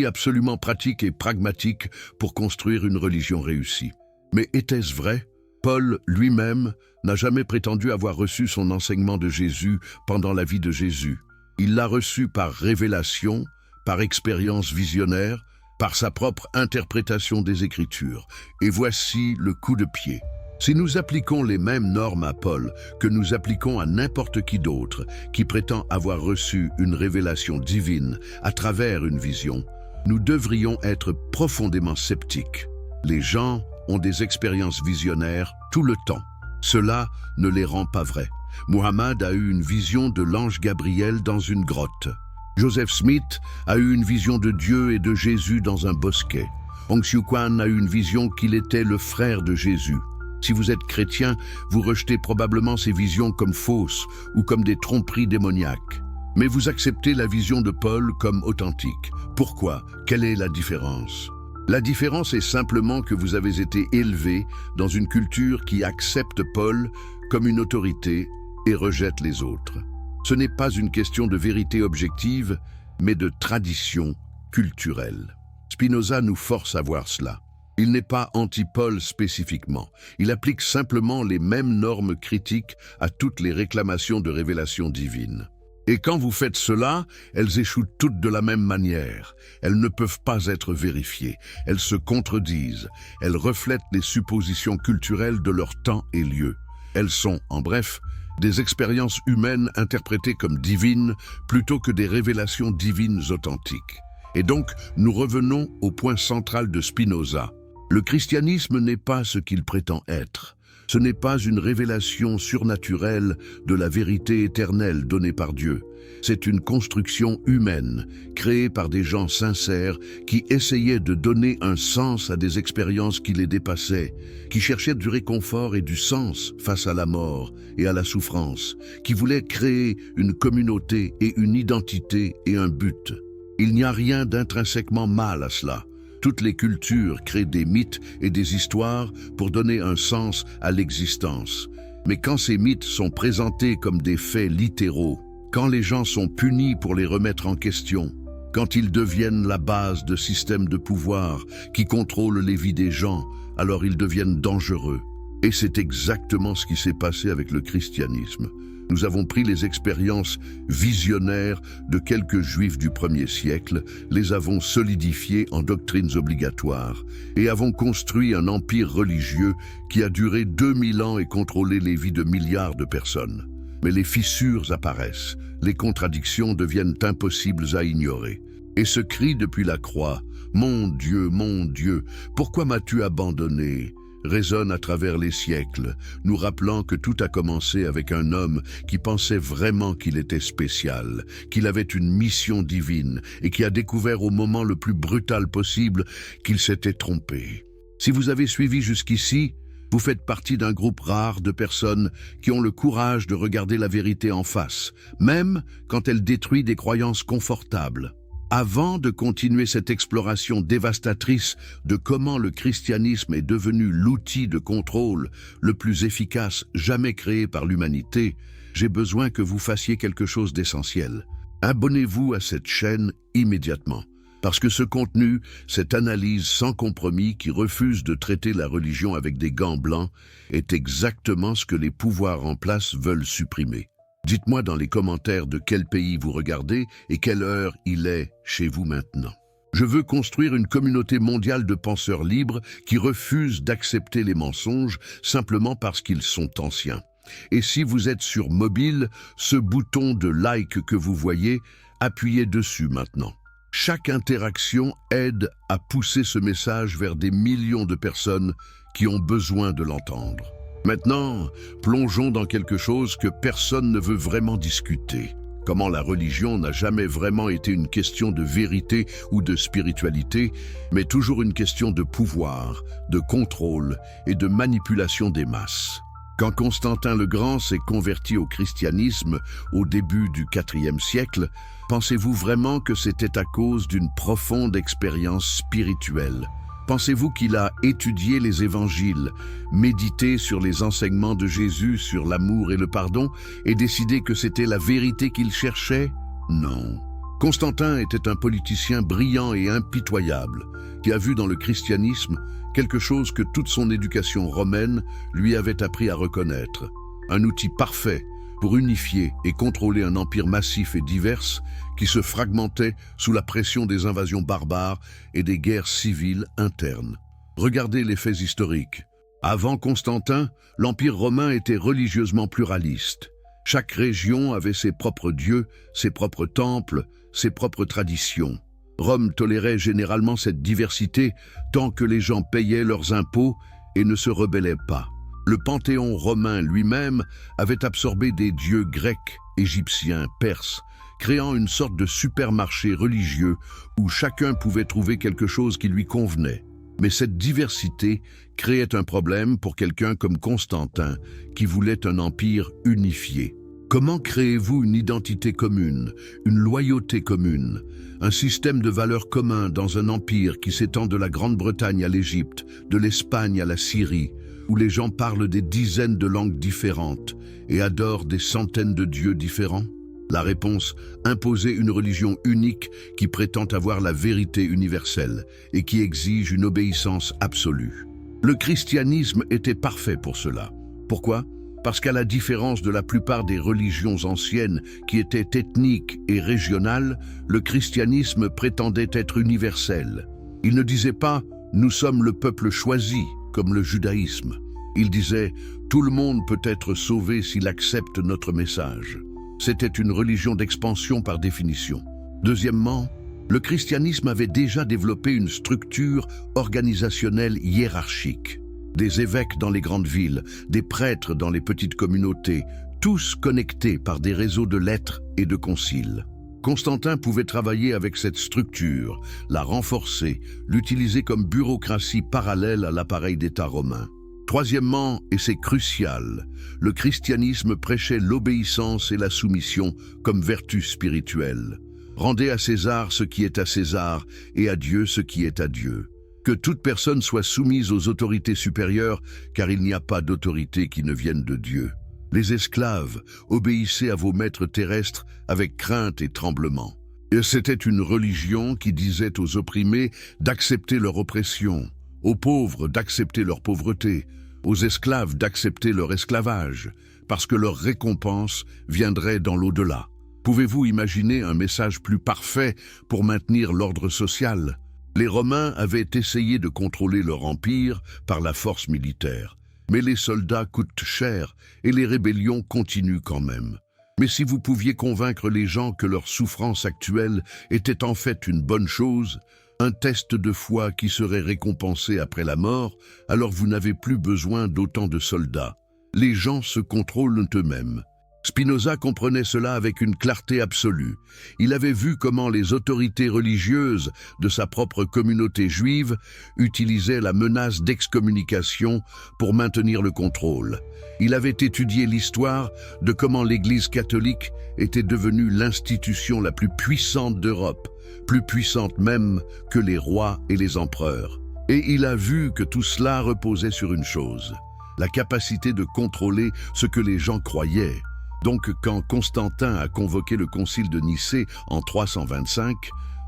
absolument pratique et pragmatique pour construire une religion réussie. Mais était-ce vrai? Paul lui-même n'a jamais prétendu avoir reçu son enseignement de Jésus pendant la vie de Jésus. Il l'a reçu par révélation, par expérience visionnaire, par sa propre interprétation des Écritures. Et voici le coup de pied. Si nous appliquons les mêmes normes à Paul que nous appliquons à n'importe qui d'autre qui prétend avoir reçu une révélation divine à travers une vision, nous devrions être profondément sceptiques. Les gens ont des expériences visionnaires tout le temps. Cela ne les rend pas vrais. Muhammad a eu une vision de l'ange Gabriel dans une grotte. Joseph Smith a eu une vision de Dieu et de Jésus dans un bosquet. Hong Xiu Quan a eu une vision qu'il était le frère de Jésus. Si vous êtes chrétien, vous rejetez probablement ces visions comme fausses ou comme des tromperies démoniaques. Mais vous acceptez la vision de Paul comme authentique. Pourquoi? Quelle est la différence? La différence est simplement que vous avez été élevé dans une culture qui accepte Paul comme une autorité et rejette les autres. Ce n'est pas une question de vérité objective, mais de tradition culturelle. Spinoza nous force à voir cela. Il n'est pas anti-Paul spécifiquement. Il applique simplement les mêmes normes critiques à toutes les réclamations de révélation divine. Et quand vous faites cela, elles échouent toutes de la même manière. Elles ne peuvent pas être vérifiées. Elles se contredisent. Elles reflètent les suppositions culturelles de leur temps et lieu. Elles sont, en bref, des expériences humaines interprétées comme divines plutôt que des révélations divines authentiques. Et donc, nous revenons au point central de Spinoza. Le christianisme n'est pas ce qu'il prétend être. Ce n'est pas une révélation surnaturelle de la vérité éternelle donnée par Dieu. C'est une construction humaine, créée par des gens sincères qui essayaient de donner un sens à des expériences qui les dépassaient, qui cherchaient du réconfort et du sens face à la mort et à la souffrance, qui voulaient créer une communauté et une identité et un but. Il n'y a rien d'intrinsèquement mal à cela. Toutes les cultures créent des mythes et des histoires pour donner un sens à l'existence. Mais quand ces mythes sont présentés comme des faits littéraux, quand les gens sont punis pour les remettre en question, quand ils deviennent la base de systèmes de pouvoir qui contrôlent les vies des gens, alors ils deviennent dangereux. Et c'est exactement ce qui s'est passé avec le christianisme. Nous avons pris les expériences visionnaires de quelques juifs du 1er siècle, les avons solidifiées en doctrines obligatoires et avons construit un empire religieux qui a duré 2000 ans et contrôlé les vies de milliards de personnes. Mais les fissures apparaissent, les contradictions deviennent impossibles à ignorer. Et ce cri depuis la croix, mon Dieu, pourquoi m'as-tu abandonné ?» résonne à travers les siècles, nous rappelant que tout a commencé avec un homme qui pensait vraiment qu'il était spécial, qu'il avait une mission divine et qui a découvert au moment le plus brutal possible qu'il s'était trompé. Si vous avez suivi jusqu'ici, vous faites partie d'un groupe rare de personnes qui ont le courage de regarder la vérité en face, même quand elle détruit des croyances confortables. Avant de continuer cette exploration dévastatrice de comment le christianisme est devenu l'outil de contrôle le plus efficace jamais créé par l'humanité, j'ai besoin que vous fassiez quelque chose d'essentiel. Abonnez-vous à cette chaîne immédiatement. Parce que ce contenu, cette analyse sans compromis qui refuse de traiter la religion avec des gants blancs, est exactement ce que les pouvoirs en place veulent supprimer. Dites-moi dans les commentaires de quel pays vous regardez et quelle heure il est chez vous maintenant. Je veux construire une communauté mondiale de penseurs libres qui refusent d'accepter les mensonges simplement parce qu'ils sont anciens. Et si vous êtes sur mobile, ce bouton de like que vous voyez, appuyez dessus maintenant. Chaque interaction aide à pousser ce message vers des millions de personnes qui ont besoin de l'entendre. Maintenant, plongeons dans quelque chose que personne ne veut vraiment discuter. Comment la religion n'a jamais vraiment été une question de vérité ou de spiritualité, mais toujours une question de pouvoir, de contrôle et de manipulation des masses. Quand Constantin le Grand s'est converti au christianisme au début du IVe siècle, pensez-vous vraiment que c'était à cause d'une profonde expérience spirituelle? Pensez-vous qu'il a étudié les évangiles, médité sur les enseignements de Jésus sur l'amour et le pardon et décidé que c'était la vérité qu'il cherchait? Non. Constantin était un politicien brillant et impitoyable qui a vu dans le christianisme quelque chose que toute son éducation romaine lui avait appris à reconnaître. Un outil parfait pour unifier et contrôler un empire massif et divers qui se fragmentait sous la pression des invasions barbares et des guerres civiles internes. Regardez les faits historiques. Avant Constantin, l'Empire romain était religieusement pluraliste. Chaque région avait ses propres dieux, ses propres temples, ses propres traditions. Rome tolérait généralement cette diversité tant que les gens payaient leurs impôts et ne se rebellaient pas. Le panthéon romain lui-même avait absorbé des dieux grecs, égyptiens, perses, créant une sorte de supermarché religieux où chacun pouvait trouver quelque chose qui lui convenait. Mais cette diversité créait un problème pour quelqu'un comme Constantin, qui voulait un empire unifié. Comment créez-vous une identité commune, une loyauté commune, un système de valeurs communs dans un empire qui s'étend de la Grande-Bretagne à l'Égypte, de l'Espagne à la Syrie, où les gens parlent des dizaines de langues différentes et adorent des centaines de dieux différents? La réponse, imposer une religion unique qui prétend avoir la vérité universelle et qui exige une obéissance absolue. Le christianisme était parfait pour cela. Pourquoi? Parce qu'à la différence de la plupart des religions anciennes qui étaient ethniques et régionales, le christianisme prétendait être universel. Il ne disait pas « nous sommes le peuple choisi » comme le judaïsme. Il disait « tout le monde peut être sauvé s'il accepte notre message ». C'était une religion d'expansion par définition. Deuxièmement, le christianisme avait déjà développé une structure organisationnelle hiérarchique. Des évêques dans les grandes villes, des prêtres dans les petites communautés, tous connectés par des réseaux de lettres et de conciles. Constantin pouvait travailler avec cette structure, la renforcer, l'utiliser comme bureaucratie parallèle à l'appareil d'État romain. Troisièmement, et c'est crucial, le christianisme prêchait l'obéissance et la soumission comme vertu spirituelle. Rendez à César ce qui est à César et à Dieu ce qui est à Dieu. Que toute personne soit soumise aux autorités supérieures, car il n'y a pas d'autorité qui ne vienne de Dieu. Les esclaves, obéissez à vos maîtres terrestres avec crainte et tremblement. Et c'était une religion qui disait aux opprimés d'accepter leur oppression, aux pauvres d'accepter leur pauvreté, aux esclaves d'accepter leur esclavage, parce que leur récompense viendrait dans l'au-delà. Pouvez-vous imaginer un message plus parfait pour maintenir l'ordre social? Les Romains avaient essayé de contrôler leur empire par la force militaire. Mais les soldats coûtent cher et les rébellions continuent quand même. Mais si vous pouviez convaincre les gens que leur souffrance actuelle était en fait une bonne chose, Un test de foi qui serait récompensé après la mort, alors vous n'avez plus besoin d'autant de soldats. Les gens se contrôlent eux-mêmes. Spinoza comprenait cela avec une clarté absolue. Il avait vu comment les autorités religieuses de sa propre communauté juive utilisaient la menace d'excommunication pour maintenir le contrôle. Il avait étudié l'histoire de comment l'Église catholique était devenue l'institution la plus puissante d'Europe, plus puissante même que les rois et les empereurs. Et il a vu que tout cela reposait sur une chose, la capacité de contrôler ce que les gens croyaient. Donc quand Constantin a convoqué le concile de Nicée en 325,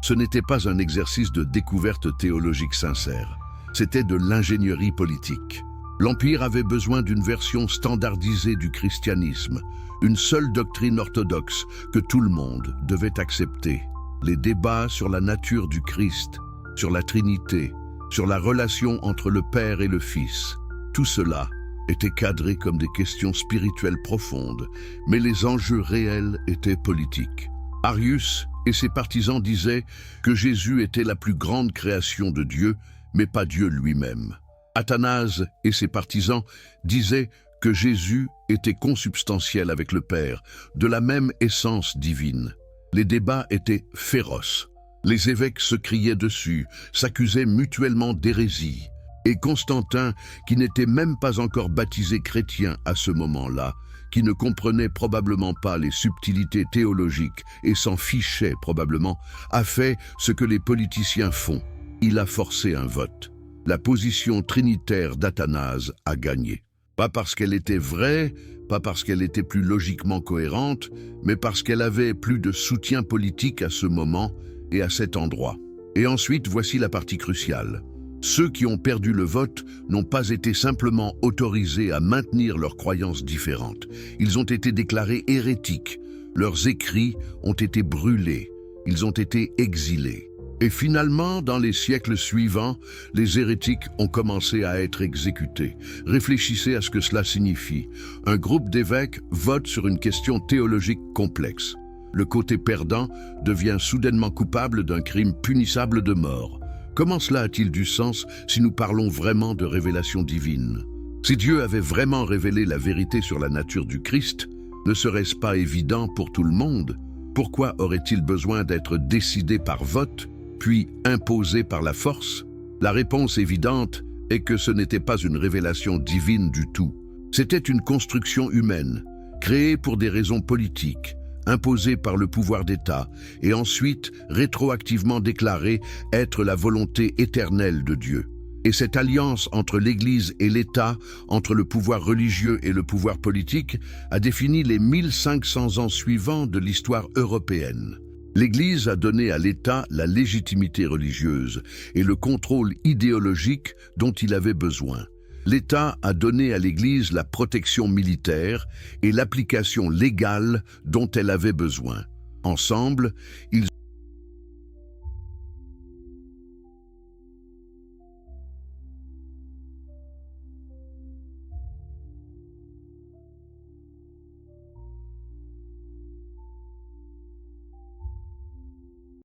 ce n'était pas un exercice de découverte théologique sincère, c'était de l'ingénierie politique. L'Empire avait besoin d'une version standardisée du christianisme, une seule doctrine orthodoxe que tout le monde devait accepter. Les débats sur la nature du Christ, sur la Trinité, sur la relation entre le Père et le Fils, tout cela était cadré comme des questions spirituelles profondes, mais les enjeux réels étaient politiques. Arius et ses partisans disaient que Jésus était la plus grande création de Dieu, mais pas Dieu lui-même. Athanase et ses partisans disaient que Jésus était consubstantiel avec le Père, de la même essence divine. Les débats étaient féroces. Les évêques se criaient dessus, s'accusaient mutuellement d'hérésie. Et Constantin, qui n'était même pas encore baptisé chrétien à ce moment-là, qui ne comprenait probablement pas les subtilités théologiques et s'en fichait probablement, a fait ce que les politiciens font. Il a forcé un vote. La position trinitaire d'Athanase a gagné. Pas parce qu'elle était vraie, pas parce qu'elle était plus logiquement cohérente, mais parce qu'elle avait plus de soutien politique à ce moment et à cet endroit. Et ensuite, voici la partie cruciale. Ceux qui ont perdu le vote n'ont pas été simplement autorisés à maintenir leurs croyances différentes. Ils ont été déclarés hérétiques. Leurs écrits ont été brûlés. Ils ont été exilés. Et finalement, dans les siècles suivants, les hérétiques ont commencé à être exécutés. Réfléchissez à ce que cela signifie. Un groupe d'évêques vote sur une question théologique complexe. Le côté perdant devient soudainement coupable d'un crime punissable de mort. Comment cela a-t-il du sens si nous parlons vraiment de révélation divine? Si Dieu avait vraiment révélé la vérité sur la nature du Christ, ne serait-ce pas évident pour tout le monde? Pourquoi aurait-il besoin d'être décidé par vote, puis imposé par la force? La réponse évidente est que ce n'était pas une révélation divine du tout. C'était une construction humaine, créée pour des raisons politiques, imposée par le pouvoir d'État et ensuite rétroactivement déclarée être la volonté éternelle de Dieu. Et cette alliance entre l'Église et l'État, entre le pouvoir religieux et le pouvoir politique, a défini les 1500 ans suivants de l'histoire européenne. L'Église a donné à l'État la légitimité religieuse et le contrôle idéologique dont il avait besoin. L'État a donné à l'Église la protection militaire et l'application légale dont elle avait besoin. Ensemble, ils